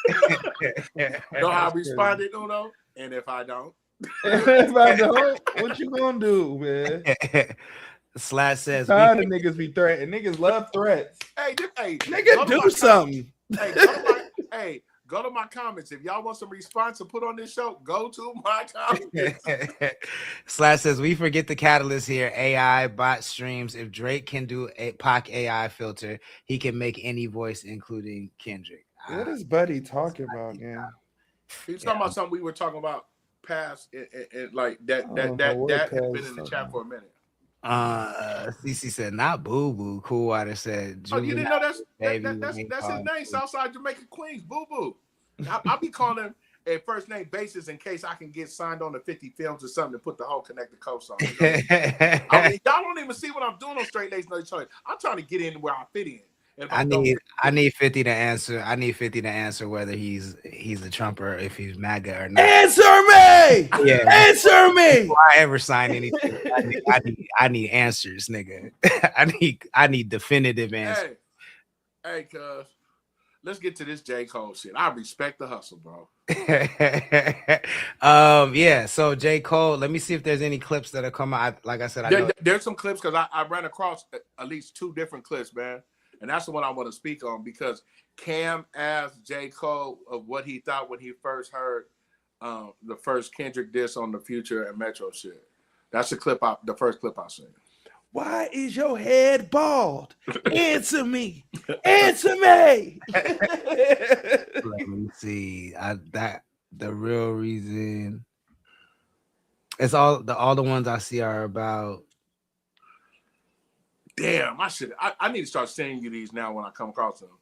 Know how I responded, Uno? And if I don't? If I don't, what you gonna do, man? Slash says, tired of niggas be threatened. Niggas love threats. Hey, nigga, do something. Go to my comments. If y'all want some response to put on this show, go to my comments. Slash says, we forget the catalyst here. AI bot streams. If Drake can do a Pac AI filter, he can make any voice, including Kendrick. What is Buddy talking about, man? He's talking about something we were talking about past, like that has been in the chat for a minute. CC said, not Boo Boo. Cool Water said, oh, you didn't know that's his name, Southside Jamaica Queens, Boo Boo. I'll be calling him a first name basis in case I can get signed on to 50 films or something to put the whole Connect the Coast on. I mean, y'all don't even see what I'm doing on Straight Lace No Choice. I'm trying to get in where I fit in. I need 50 to answer. I need 50 to answer whether he's a Trumper, if he's MAGA or not. Answer me. Yeah. Answer me. Before I ever sign anything, I need answers, nigga. I need definitive answers. Hey, cuz. Let's get to this J. Cole shit. I respect the hustle, bro. Yeah. So J. Cole, let me see if there's any clips that have come out. Like I said, there's some clips because I ran across at least 2 different clips, man. And that's the one I want to speak on because Cam asked J. Cole of what he thought when he first heard the first Kendrick diss on the Future and Metro shit. That's the first clip I seen. Why is your head bald? Answer me. Answer me. Let me see. The real reason. It's all the ones I see are about. Damn, I need to start sending you these now when I come across them.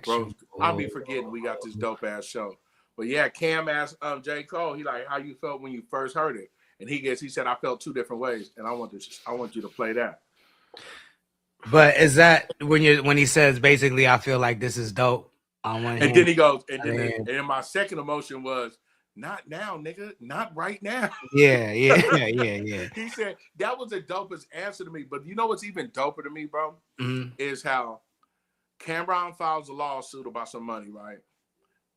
Bro, I'll be forgetting we got this dope ass show. But yeah, Cam asked J. Cole, he like, how you felt when you first heard it? And he said, I felt 2 different ways. And I want you to play that. But is that when he says basically, I feel like this is dope on one hand? And then he goes, and then my second emotion was, not now, nigga, not right now. Yeah. He said that was the dopest answer to me. But you know what's even doper to me, bro? Mm-hmm. Is how Cameron files a lawsuit about some money, right?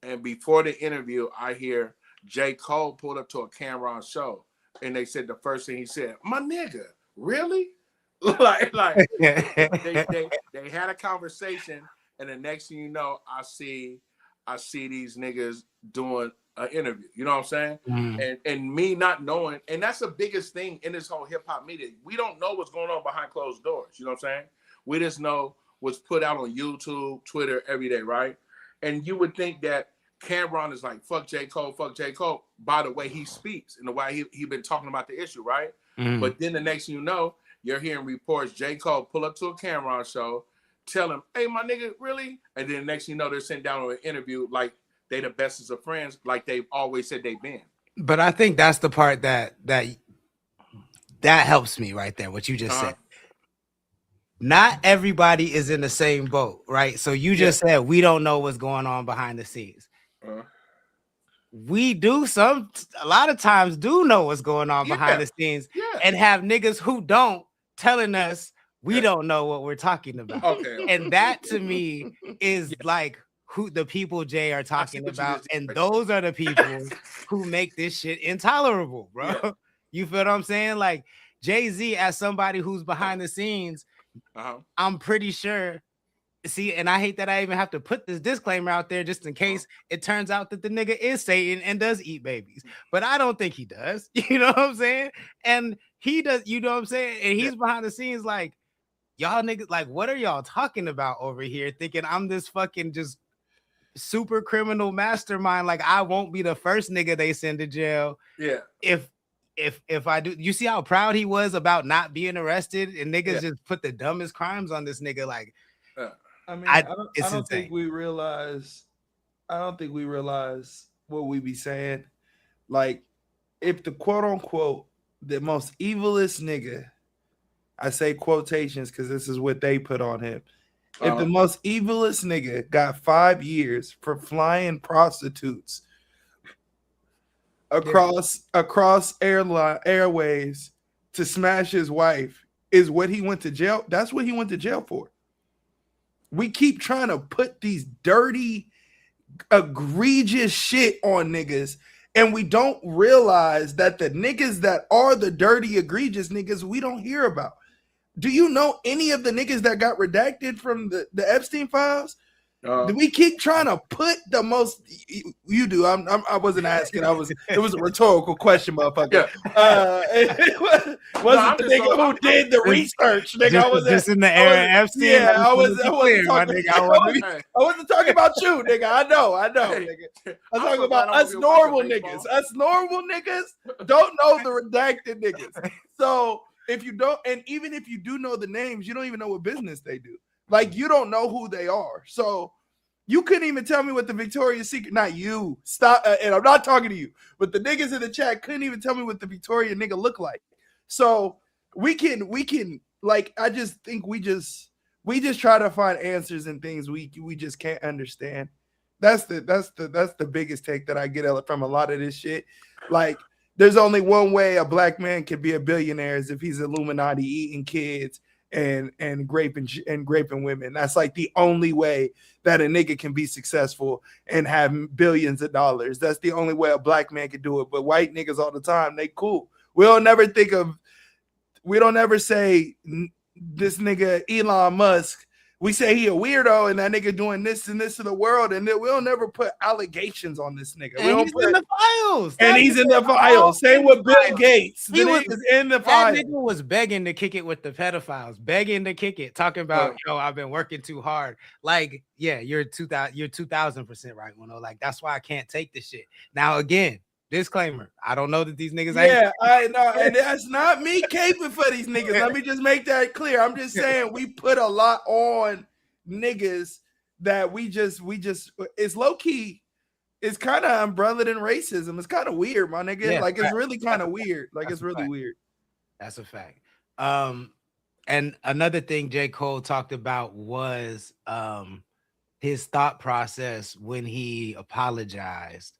And before the interview, I hear J. Cole pulled up to a Cameron show, and they said the first thing he said, "My nigga, really?" like they had a conversation, and the next thing you know, I see these niggas doing an interview. You know what I'm saying? Mm. And me not knowing, and that's the biggest thing in this whole hip hop media. We don't know what's going on behind closed doors. You know what I'm saying? We just know what's put out on YouTube, Twitter every day, right? And you would think that Cameron is like, fuck J. Cole, by the way he speaks and the way he been talking about the issue, right? Mm. But then the next thing you know, you're hearing reports, J. Cole pull up to a Cameron show, tell him, hey, my nigga, really? And then the next thing you know, they're sitting down on an interview like they the bestest of friends, like they've always said they've been. But I think that's the part that helps me right there, what you just said. Not everybody is in the same boat, right? So you just said we don't know what's going on behind the scenes. We do a lot of times do know what's going on behind the scenes and have niggas who don't telling us we don't know what we're talking about. Okay. And that to me is like who the people Jay are talking about. And those are the people who make this shit intolerable, bro. Yeah. You feel what I'm saying? Like Jay-Z, as somebody who's behind the scenes, I'm pretty sure. See, and I hate that I even have to put this disclaimer out there just in case it turns out that the nigga is Satan and does eat babies. But I don't think he does. You know what I'm saying? And he does, you know what I'm saying? And he's behind the scenes like, y'all niggas, like, what are y'all talking about over here? Thinking I'm this fucking just super criminal mastermind. Like, I won't be the first nigga they send to jail. Yeah. If I do, you see how proud he was about not being arrested, and niggas just put the dumbest crimes on this nigga. Like, I mean, I don't think we realize what we be saying. Like, if the quote unquote the most evilest nigga, I say quotations because this is what they put on him. If the most evilest nigga got 5 years for flying prostitutes across airways to smash his wife, is what he went to jail. That's what he went to jail for. We keep trying to put these dirty, egregious shit on niggas, and we don't realize that the niggas that are the dirty, egregious niggas we don't hear about. Do you know any of the niggas that got redacted from the Epstein files? Do we keep trying to put the most? You do. I wasn't asking. It was a rhetorical question, motherfucker. Yeah. Wasn't the nigga who did the research, nigga? I was just in the era of Epstein. Yeah, I wasn't talking about you, nigga. I know, nigga. I'm talking about us normal niggas. Us normal niggas don't know the redacted niggas. So if you don't, and even if you do know the names, you don't even know what business they do. Like, you don't know who they are. So you couldn't even tell me what the Victoria's Secret, not you, stop, and I'm not talking to you, but the niggas in the chat couldn't even tell me what the Victoria nigga look like. So we can, like, I just think we we just try to find answers in things we just can't understand. That's the biggest take that I get from a lot of this shit. Like, there's only one way a black man can be a billionaire is if he's Illuminati eating kids and raping women. That's like the only way that a nigga can be successful and have billions of dollars. That's the only way a black man can do it. But white niggas all the time, they cool. We don't ever say this nigga Elon Musk. We say he a weirdo and that nigga doing this and this to the world, and then we'll never put allegations on this nigga. And he's in the files. And he's in the files. Same with Bill Gates. He was in the files. That nigga was begging to kick it with the pedophiles, begging to kick it, talking about, yo, I've been working too hard. Like, yeah, you're 2000% right, Wano. Like, that's why I can't take this shit. Now, again, disclaimer, I don't know that these niggas ain't. I know, and that's not me caping for these niggas. Let me just make that clear. I'm just saying we put a lot on niggas that we just it's low key. It's kind of umbrellaed in racism. It's kind of weird, my nigga. Yeah, like, it's really kind of weird. Like, it's really weird. That's a fact. And another thing J. Cole talked about was his thought process when he apologized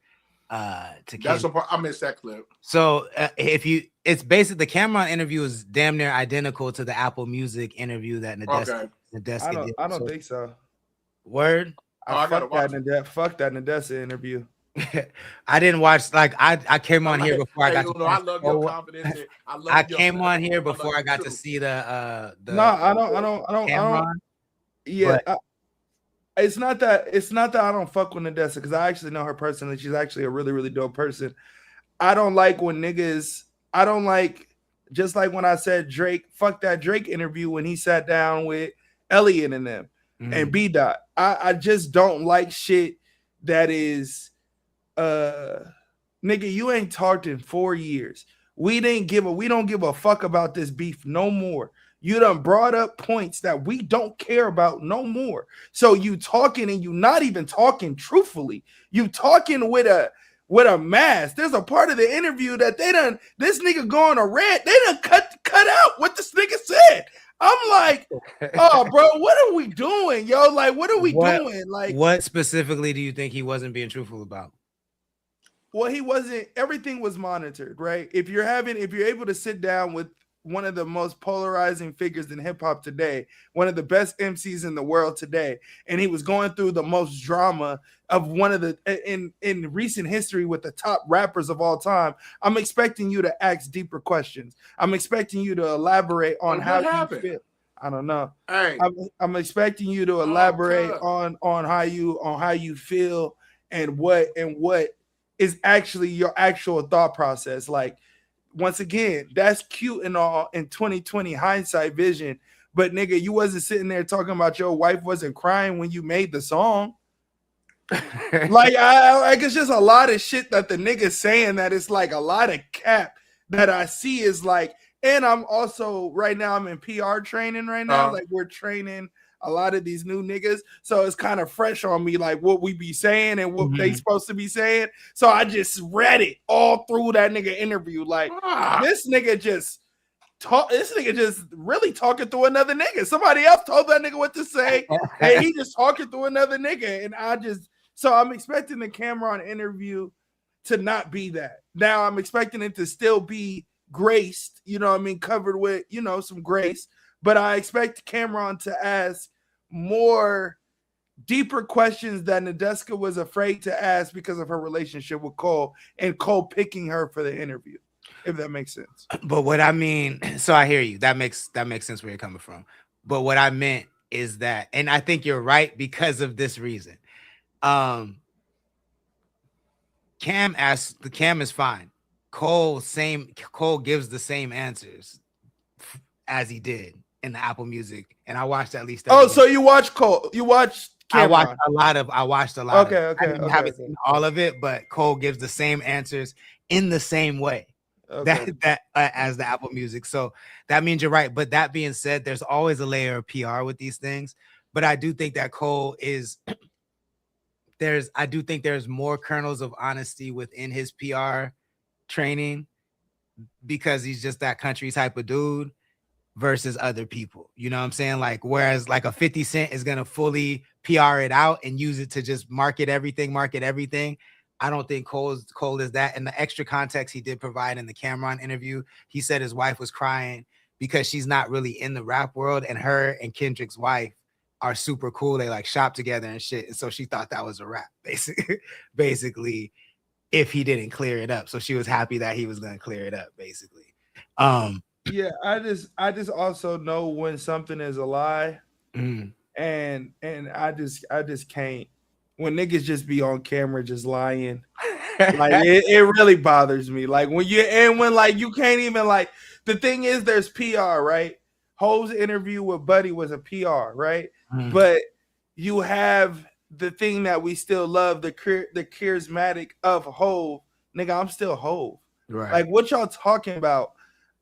to that's the part I missed that clip. So it's basically the Cameron interview is damn near identical to the Apple Music interview that Nadeska did. I don't think so. Word. Fuck that Nadeska interview. I didn't watch. Like, I came on here before I got to. I love your confidence. I came on here before I got to see the. No, I don't. Yeah. It's not that I don't fuck with Nadeska, because I actually know her personally. She's actually a really, really dope person. I don't like when niggas, just like when I said Drake, fuck that Drake interview when he sat down with Elliot and them and B Dot. I just don't like shit that is, nigga, you ain't talked in 4 years. We don't give a fuck about this beef no more. You done brought up points that we don't care about no more. So you talking and you not even talking truthfully. You talking with a mask. There's a part of the interview that this nigga going to rant. They done cut out what this nigga said. I'm like, oh, bro, what are we doing, yo? Like, what are we doing? Like, what specifically do you think he wasn't being truthful about? Well, he wasn't. Everything was monitored, right? If you're able to sit down with one of the most polarizing figures in hip hop today, one of the best MCs in the world today, and he was going through the most drama of one of the in recent history with the top rappers of all time, I'm expecting you to ask deeper questions. I'm expecting you to elaborate on how you feel. I don't know. Hey. I'm expecting you to elaborate on how you feel and what is actually your actual thought process. Like, once again, that's cute and all in 2020 hindsight vision, but nigga, you wasn't sitting there talking about your wife wasn't crying when you made the song. Like, I guess just a lot of shit that the nigga's saying that it's like a lot of cap that I see is like, and I'm also right now I'm in PR training right now. Like, we're training a lot of these new niggas, so it's kind of fresh on me, like what we be saying and what they supposed to be saying. So I just read it all through that nigga interview. Like, this nigga just really talking through another nigga. Somebody else told that nigga what to say, and he just talking through another nigga. And I'm expecting the Cameron interview to not be that. Now I'm expecting it to still be graced, you know what I mean, covered with, you know, some grace. But I expect Cameron to ask more deeper questions that Nadeska was afraid to ask because of her relationship with Cole and Cole picking her for the interview, if that makes sense. But what I mean, so I hear you. That makes sense where you're coming from. But what I meant is that, and I think you're right because of this reason. Cam is fine. Cole gives the same answers as he did in the Apple Music, and I watched at least. So you watch Cole? You watch Cameron? I watched a lot. Okay. I haven't seen all of it, but Cole gives the same answers in the same way that as the Apple Music. So that means you're right. But that being said, there's always a layer of PR with these things. But I do think that Cole is. I do think there's more kernels of honesty within his PR training because he's just that country type of dude. versus other people. You know what I'm saying? Like, whereas like a 50 Cent is going to fully PR it out and use it to just market everything. I don't think Cole is that. And the extra context he did provide in the Cameron interview, he said his wife was crying because she's not really in the rap world, and her and Kendrick's wife are super cool. They like shop together and shit. And so she thought that was a rap, basically, if he didn't clear it up. So she was happy that he was going to clear it up, basically. Yeah, I just also know when something is a lie, and I just can't. When niggas just be on camera just lying, like it really bothers me. Like when like you can't even like. The thing is, there's PR, right? Hov's interview with Buddy was a PR, right? But you have the thing that we still love, the charismatic of Hov. Nigga, I'm still Hov. Right. Like, what y'all talking about?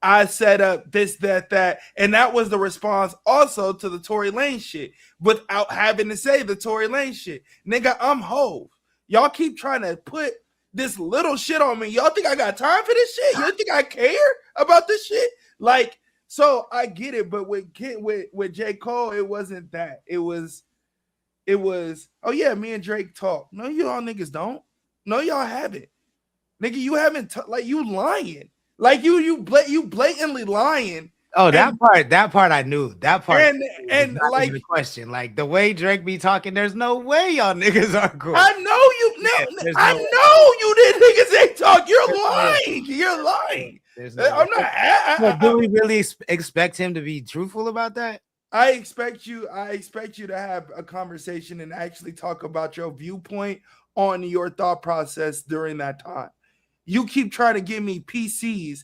I set up this, that, and that was the response also to the Tory Lanez shit without having to say the Tory Lanez shit. Nigga, I'm Hov. Y'all keep trying to put this little shit on me. Y'all think I got time for this shit? You think I care about this shit? Like, so I get it, but with J. Cole, it wasn't that. It was, oh yeah, me and Drake talk. No, y'all niggas don't. No, y'all haven't. Nigga, you haven't, like, you lying. Like you blatantly lying. Oh, that part I knew. That part and like the question, like the way Drake be talking, there's no way y'all niggas are cool. I know you know. I know you did niggas ain't talk. You're lying. You're lying. I'm not. Do we really expect him to be truthful about that? I expect you to have a conversation and actually talk about your viewpoint on your thought process during that time. You keep trying to give me PCs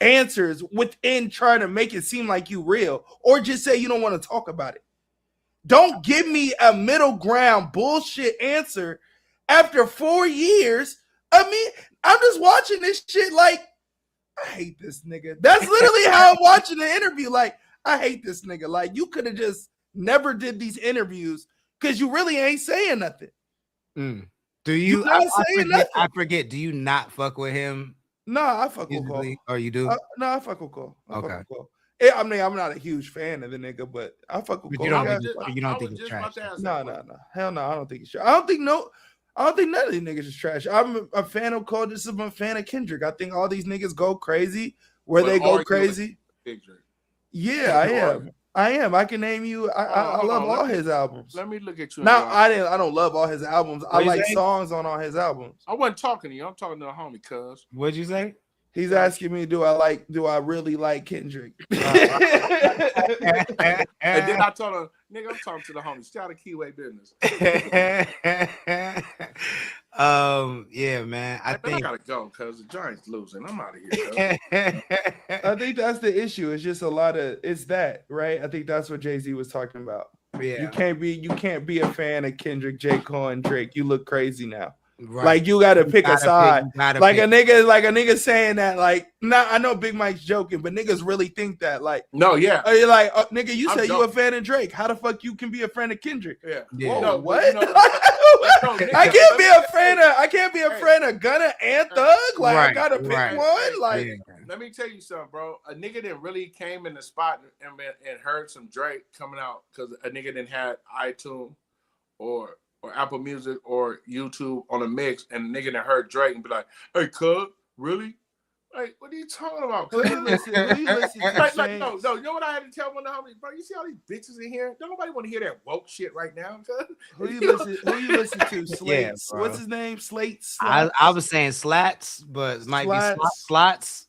answers within trying to make it seem like you real, or just say you don't want to talk about it. Don't give me a middle ground bullshit answer after 4 years. I mean, I'm just watching this shit like, I hate this nigga. That's literally how I'm watching the interview. Like, I hate this nigga. Like, you could have just never did these interviews because you really ain't saying nothing. Do you? I forget. Do you not fuck with him? No, I fuck with Cole. Or you do? No, I fuck with Cole. Okay. I mean, I'm not a huge fan of the nigga, but I fuck with Cole. You don't think he's trash? No. Hell no, I don't think he's trash. I don't think none of these niggas is trash. I'm a fan of Cole. Just I'm a fan of Kendrick. I think all these niggas go crazy they go crazy. Yeah, I am. I can name you. I love all his albums. Let me look at you. Now, I don't love all his albums. I like songs on all his albums. I wasn't talking to you. I'm talking to a homie, cuz. What'd you say? He's asking me, do I really like Kendrick? And then I told him, nigga, I'm talking to the homie. Stay out of Keyway business. Yeah, man. I think I gotta go because the Giants losing. I'm out of here. I think that's the issue. It's just it's that, right? I think that's what Jay-Z was talking about. Yeah. You can't be a fan of Kendrick, J. Cole, and Drake. You look crazy now. Right. Like you gotta pick a side. Like a nigga saying that. Like, I know Big Mike's joking, but niggas really think that. Like, no, yeah. You're like, nigga, you say you a fan of Drake. How the fuck you can be a fan of Kendrick? Yeah. Whoa, no, what? I can't be a fan of Gunna and Thug. Like, I gotta pick one. Like, let me tell you something, bro. A nigga that really came in the spot and heard some Drake coming out because a nigga didn't have iTunes or Apple Music or YouTube on a mix, and a nigga that heard Drake and be like, "Hey, cuz, really? Like, what are you talking about? Cuz?" No. You know what I had to tell one of the homies, bro? You see all these bitches in here? Don't nobody want to hear that woke shit right now, cuz. Who you listen to? Slates. Yeah, what's his name? Slates. I was saying Slats, but it might be Slots.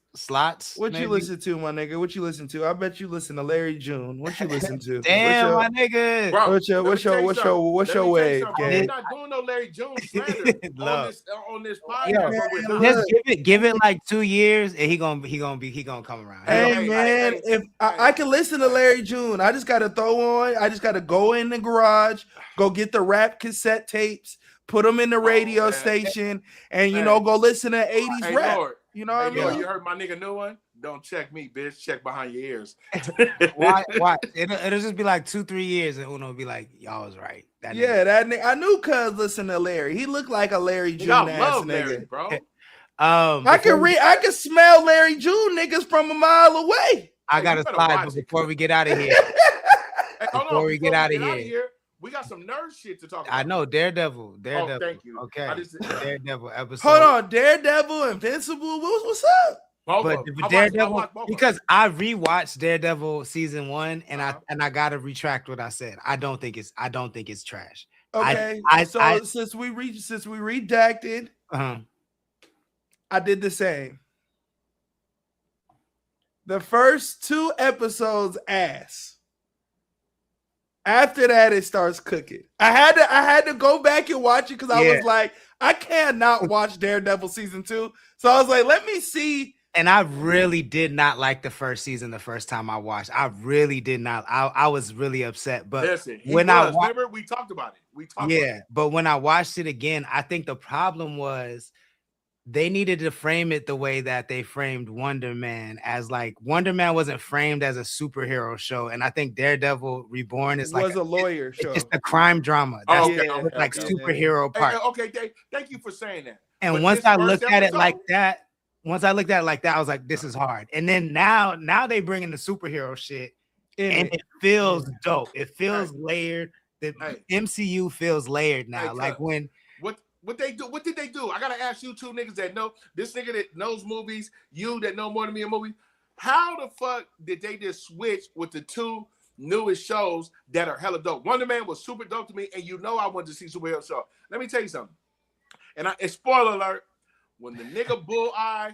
What maybe? You listen to, my nigga? What you listen to? I bet you listen to Larry June. What you listen to? Damn, my nigga. Bro, what's your wave? I'm not doing no Larry June slander on this podcast. Just give it like 2 years, and he gonna come around. Hey man, if I can listen to Larry June, I just gotta go in the garage, go get the rap cassette tapes, put them in the radio station, and go listen to 80s rap. Lord. You know what I mean? You heard my nigga new one? Don't check me, bitch. Check behind your ears. Why? It'll just be like 2-3 years, and Uno will be like, "Y'all was right." That nigga. I knew cuz listen to Larry. He looked like a Larry June ass nigga. Larry, bro. I can smell Larry June niggas from a mile away. I got to slide before we get out of here. Before we get out of here. We got some nerd shit to talk about. I know Daredevil. Oh, thank you. Okay. Daredevil episode. Hold on, Daredevil, Invincible. What's up? But Daredevil, because I rewatched Daredevil season 1, and I gotta retract what I said. I don't think it's trash. Okay. Since we redacted, I did the same. The first 2 episodes ass. After that, it starts cooking. I had to go back and watch it because I was like, I cannot watch Daredevil season 2. So I was like, let me see. And I really did not like the first season the first time I watched. I really did not. I was really upset. But listen, remember we talked about it. But when I watched it again, I think the problem was they needed to frame it the way that they framed Wonder Man, as like Wonder Man wasn't framed as a superhero show, and I think Daredevil Reborn is like a lawyer show. It's just a crime drama. That's superhero part. Okay, thank you for saying that. And once I looked at it like that, I was like, this is hard. And then now they bring in the superhero shit, and it feels dope. It feels layered. The MCU feels layered now. Like when. What did they do? I gotta ask you two niggas that know this nigga that knows movies, you that know more than me in movies. How the fuck did they just switch with the 2 newest shows that are hella dope? Wonder Man was super dope to me, and you know I wanted to see superhero show. Let me tell you something. And spoiler alert, when the nigga Bullseye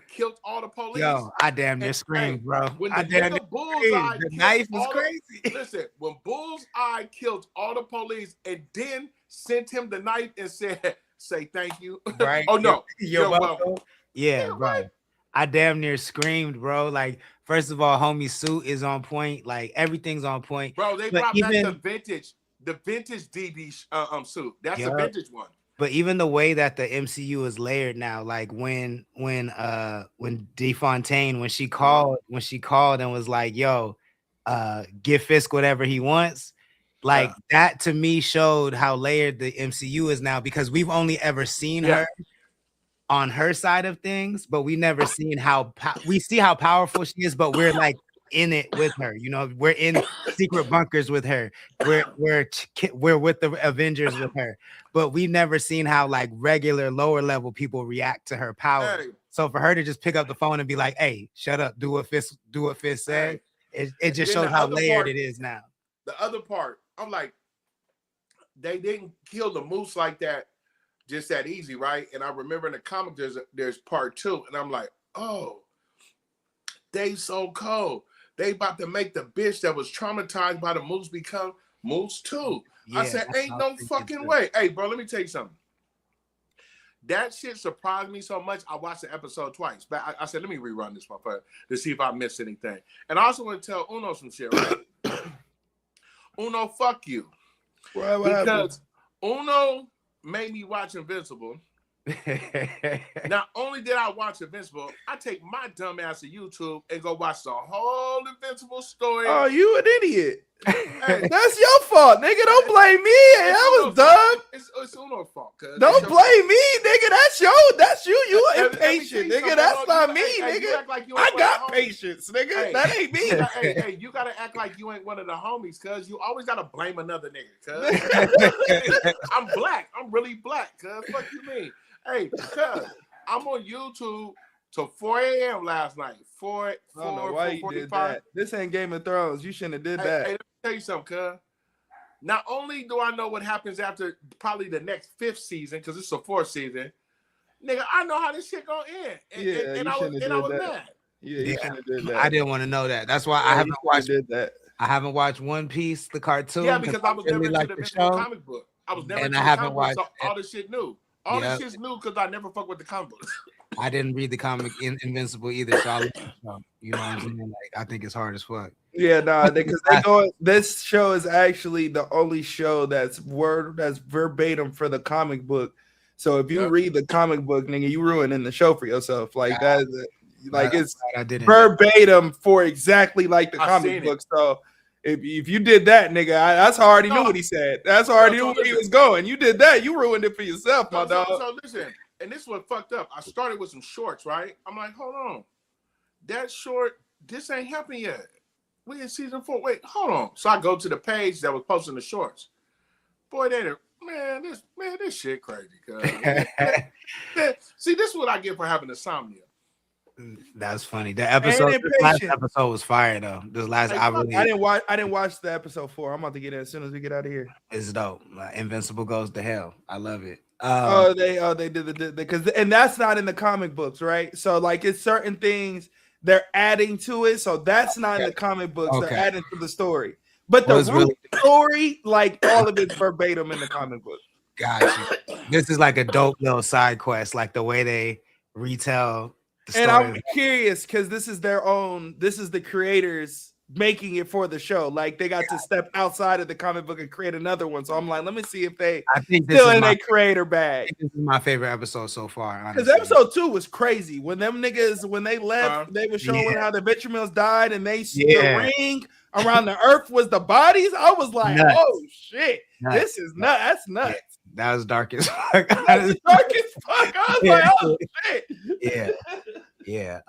killed all the police. Yo, I damn near screamed, bro. When the nigga Bullseye the knife is crazy. Listen, when Bullseye killed all the police and then sent him the knife and said, say thank you. Right. Oh no. You're welcome. Yeah, bro. Right. I damn near screamed, bro. Like, first of all, homie suit is on point. Like, everything's on point. Bro, they brought back the vintage DB suit. That's the vintage one. But even the way that the MCU is layered now, like when DeFontaine, when she called and was like, yo, give Fisk whatever he wants. Like that to me showed how layered the MCU is now, because we've only ever seen her on her side of things, but we never seen we see how powerful she is, but we're like in it with her. You know, we're in secret bunkers with her. We're with the Avengers with her, but we've never seen how like regular lower level people react to her power. Hey. So for her to just pick up the phone and be like, "Hey, shut up, do what Fisk said," it just shows how layered it is now. The other part, I'm like, they didn't kill the moose like that just that easy, right? And I remember in the comic there's part 2, and I'm like, oh, they so cold. They about to make the bitch that was traumatized by the moose become moose too. Yeah, I said, ain't no fucking way. Hey, bro, let me tell you something. That shit surprised me so much. I watched the episode twice. But I said, let me rerun this motherfucker to see if I missed anything. And I also want to tell Uno some shit, right? Uno, fuck you. What because happened? Uno made me watch Invincible. Not only did I watch Invincible, I take my dumb ass to YouTube and go watch the whole Invincible story. Oh, you an idiot. Hey, that's your fault, nigga. Don't blame me. That was dumb. It's Uno's fault. Don't blame me, nigga. That's you. You impatient, nigga. That's not me, nigga. I got patience, nigga. That ain't me. Hey, you gotta act like you ain't one of the homies, cuz you always gotta blame another nigga, cuz. I'm black. I'm really black, cuz. Fuck you mean? Hey, cuz I'm on YouTube till 4 a.m. last night. I don't know why you did that. This ain't Game of Thrones. You shouldn't have did that. Hey, let me tell you something, cuz. Not only do I know what happens after probably the next 5th season, because it's the 4th season, nigga, I know how this shit gonna end. And I was mad. Yeah, you shouldn't have did that. I didn't want to know that. That's why I haven't watched that. I haven't watched One Piece, the cartoon. Yeah, because I was never into the comic book. I was never into the comic book, so all this shit new. All this shit's new because I never fuck with the comic books. I didn't read the comic Invincible either, so you know what I'm saying? Like, I think it's hard as fuck. Yeah, because this show is actually the only show that's verbatim for the comic book. So if you read the comic book, nigga, you ruining the show for yourself. Like it's verbatim for exactly like the comic book. So if you did that, nigga, that's already knew what he said. That's already knew where he was going. You did that, you ruined it for yourself, my dog. So listen, and this is what fucked up. I started with some shorts, right? I'm like, hold on. That short this ain't happened yet. We in season 4. Wait, hold on. So I go to the page that was posting the shorts. Boy, this shit crazy. See, this is what I get for having insomnia. That's funny. The last episode was fire though. I didn't watch the episode 4. I'm about to get in as soon as we get out of here. It's dope. Invincible goes to hell. I love it. They did because and that's not in the comic books, right? So like it's certain things they're adding to it. So that's not in the comic books. They're adding to the story. But the story, like all of it's verbatim in the comic book. Gotcha. This is like a dope little side quest, like the way they retell the story. And I'm curious because this is the creators making it for the show. Like they got to step outside of the comic book and create another one. So I'm like, let me see if they still in their creator bag. This is my favorite episode so far. Because episode 2 was crazy. When them niggas, when they left, they were showing how the Venture died and the ring around the earth was the bodies. I was like, oh shit, this is nuts. That's nuts. Yeah. That was dark as fuck. That was dark as fuck. I was like, oh shit. Yeah.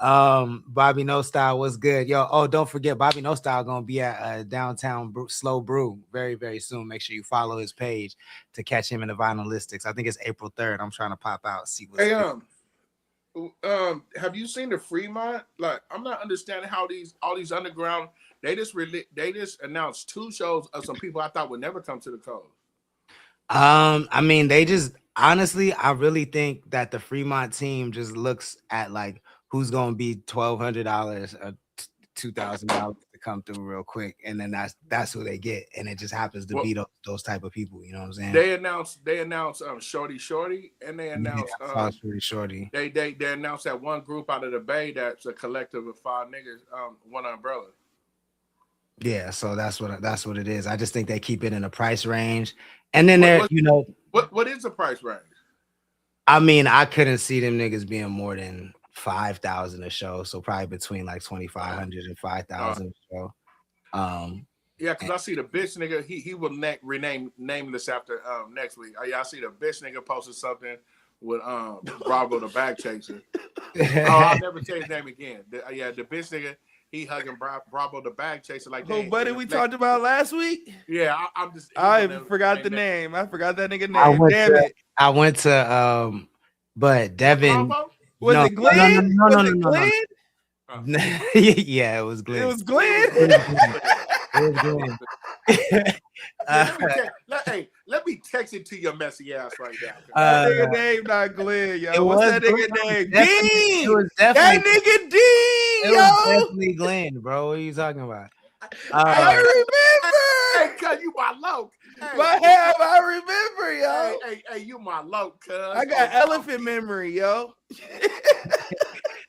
Bobby No Style was good. Yo, don't forget Bobby No Style gonna be at downtown Slow Brew very, very soon. Make sure you follow his page to catch him in the Vinylistics. I think it's April 3rd. I'm trying to pop out, see what's have you seen the Fremont? Like, I'm not understanding how all these underground, they just announced 2 shows of some people I thought would never come to the coast. I mean, they just honestly, I really think that the Fremont team just looks at like who's gonna be $1,200 or $2,000 to come through real quick, and then that's who they get, and it just happens to be those type of people. You know what I'm saying? They announced Shorty, and they announced Shorty. They announced that one group out of the Bay that's a collective of 5 niggas, one umbrella. Yeah, so that's what it is. I just think they keep it in a price range. And then what is the price range? I mean, I couldn't see them niggas being more than 5,000 a show, so probably between like 2,500 and 5,000 a show. Yeah, because I see the bitch nigga. He will rename nameless after next week. I see the bitch nigga posted something with Bravo the Bag Chaser. I'll never say his name again. The bitch nigga. He hugging Bravo the Bag Chaser like that. Who buddy we talked about last week? Yeah, I forgot the name. I forgot that nigga name. Damn it. I went to but Devin. Was it Glenn? No. Yeah, it was Glenn. It was Glenn. It was Glenn. Let me text it to your messy ass right now. That nigga name not Glenn, yo. What's that nigga name? Dean. It was definitely that nigga Dean, yo. It was definitely Glenn, bro. What are you talking about? I remember. Hey, cuz you my low. I remember, yo. Hey, you my low, cuz. I got elephant memory, yo.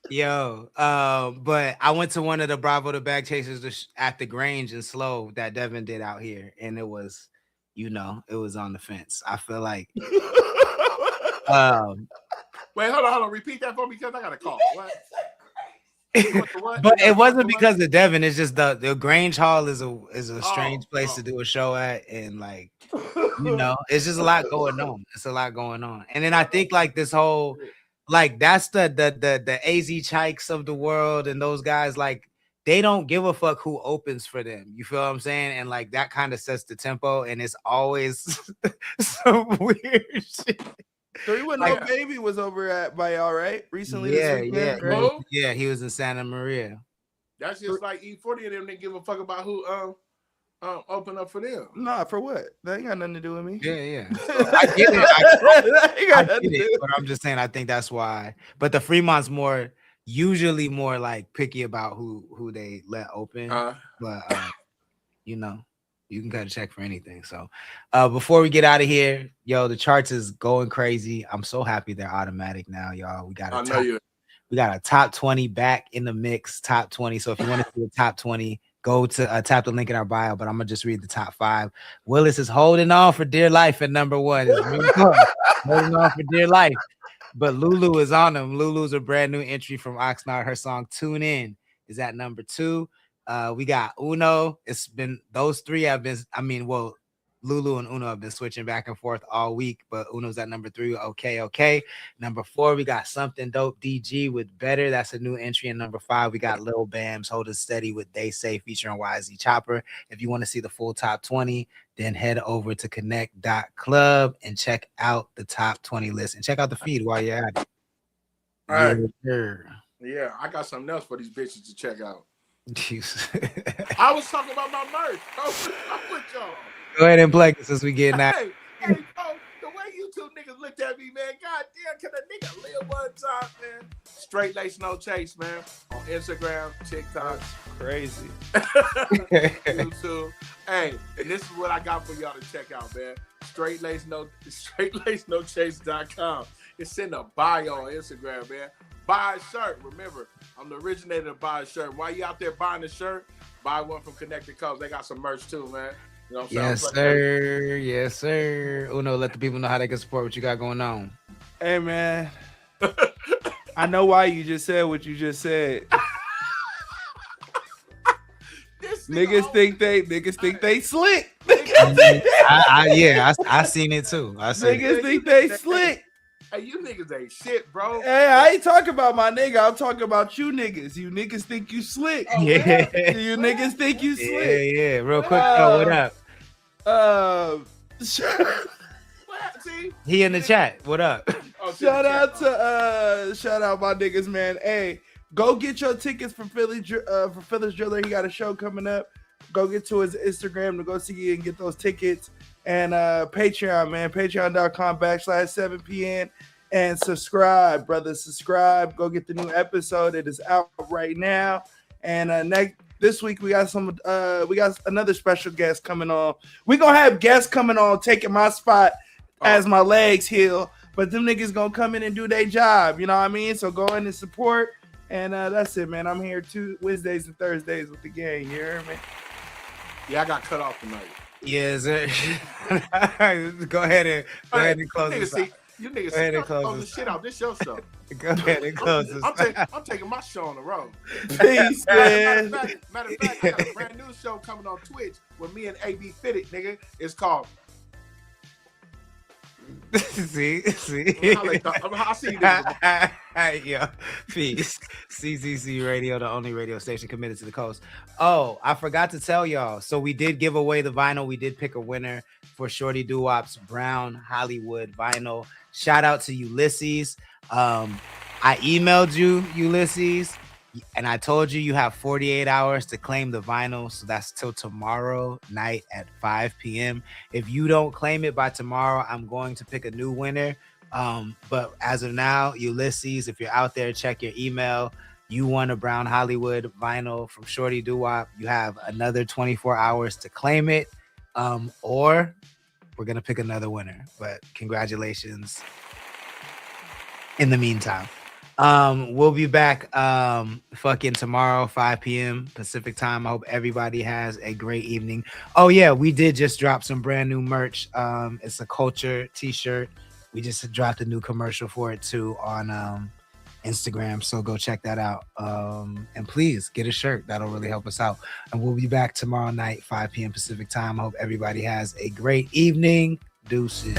Yo, but I went to one of the Bravo the Bag Chasers at the Grange and Slow that Devin did out here, and it was, it was on the fence. I feel like. Wait, hold on. Repeat that for me because I got a call. What? But it wasn't because of Devin. It's just the Grange Hall is a strange place to do a show at, and like, it's just a lot going on. It's a lot going on, and then I think like this whole. Like that's the AZ Chikes of the world, and those guys, like they don't give a fuck who opens for them. You feel what I'm saying? And like that kind of sets the tempo, and it's always some weird shit. 310 Baby was over by y'all, right? Recently, yeah, he was in Santa Maria. That's just like E40 and them. They give a fuck about who open up for them. Nah, for what? That ain't got nothing to do with me. Yeah. I get it. I get it, but I'm just saying I think that's why. But the Fremont's usually more like picky about who they let open. But you can cut a check for anything. So before we get out of here, yo, the charts is going crazy. I'm so happy they're automatic now, y'all. We got a top 20 back in the mix, top 20. So if you want to see a top 20, go to tap the link in our bio, but I'm going to just read the top 5. Willis is holding on for dear life at number 1. It's really cool. Holding on for dear life. But Lulu is on him. Lulu's a brand new entry from Oxnard. Her song Tune In is at number 2. We got Uno. It's been, those 3 have been, Lulu and Uno have been switching back and forth all week, but Uno's at number 3. Okay. Number 4, we got Something Dope DG with Better. That's a new entry. And number 5, we got Lil Bam's Hold It Steady with They Say featuring YZ Chopper. If you want to see the full top 20, then head over to connect.club and check out the top 20 list and check out the feed while you're at it. All right. Yeah, I got something else for these bitches to check out. I was talking about my merch. I'm with y'all. Go ahead and play it since we getting that. Hey, bro, the way you two niggas looked at me, man, goddamn, can a nigga live one time, man? Straight Lace No Chase, man, on Instagram, TikTok. Crazy. YouTube. Hey, and this is what I got for y'all to check out, man. StraightLaceNoChase.com. It's in the bio on Instagram, man. Buy a shirt. Remember, I'm the originator of buy a shirt. While you out there buying a shirt, buy one from Connect the Coast. They got some merch too, man. You know what I'm saying? Yes, sir. Uno, let the people know how they can support what you got going on. Hey, man. I know why you just said what you just said. Niggas think they slick. I seen it too. Niggas think they slick. Hey, you niggas ain't shit, bro. Hey, I ain't talking about my nigga. I'm talking about you niggas. You niggas think you slick. Oh, yeah. You niggas think you slick. Yeah. Real quick, what up? He in the chat. What up? Shout out my niggas, man. Hey, go get your tickets for Philly's Driller. He got a show coming up. Go get to his Instagram to go see and get those tickets. And Patreon, man. Patreon.com/7pn. And subscribe, brother. Subscribe. Go get the new episode. It is out right now. And this week we got another special guest coming on. We're gonna have guests coming on taking my spot as my legs heal. But them niggas gonna come in and do their job. You know what I mean? So go in and support. And that's it, man. I'm here Wednesdays and Thursdays with the gang. You hear me? Yeah, I got cut off tonight. Yes, sir. Go ahead and close this out. You niggas close the shit out. This your show. Go ahead and close this. I'm taking my show on the road. Peace, man. Matter of fact, I got a brand new show coming on Twitch with me and AB Fitted, nigga. It's called. See. I see you. Yo, peace. CTC Radio, the only radio station committed to the coast. Oh, I forgot to tell y'all. So we did give away the vinyl. We did pick a winner for Shorty Doo-Wop's Brown Hollywood vinyl. Shout out to Ulysses. I emailed you, Ulysses, and I told you have 48 hours to claim the vinyl. So that's till tomorrow night at 5 p.m. If you don't claim it by tomorrow, I'm going to pick a new winner. But as of now, Ulysses, if you're out there, check your email. You won a Brown Hollywood vinyl from Shorty Doo-Wop. You have another 24 hours to claim it. Or we're going to pick another winner. But congratulations in the meantime. We'll be back tomorrow, 5 p.m. Pacific time. I hope everybody has a great evening. Oh, yeah, we did just drop some brand new merch. It's a Culture t-shirt. We just dropped a new commercial for it too on Instagram. So go check that out. And please get a shirt. That'll really help us out. And we'll be back tomorrow night, 5 p.m. Pacific time. I hope everybody has a great evening. Deuces.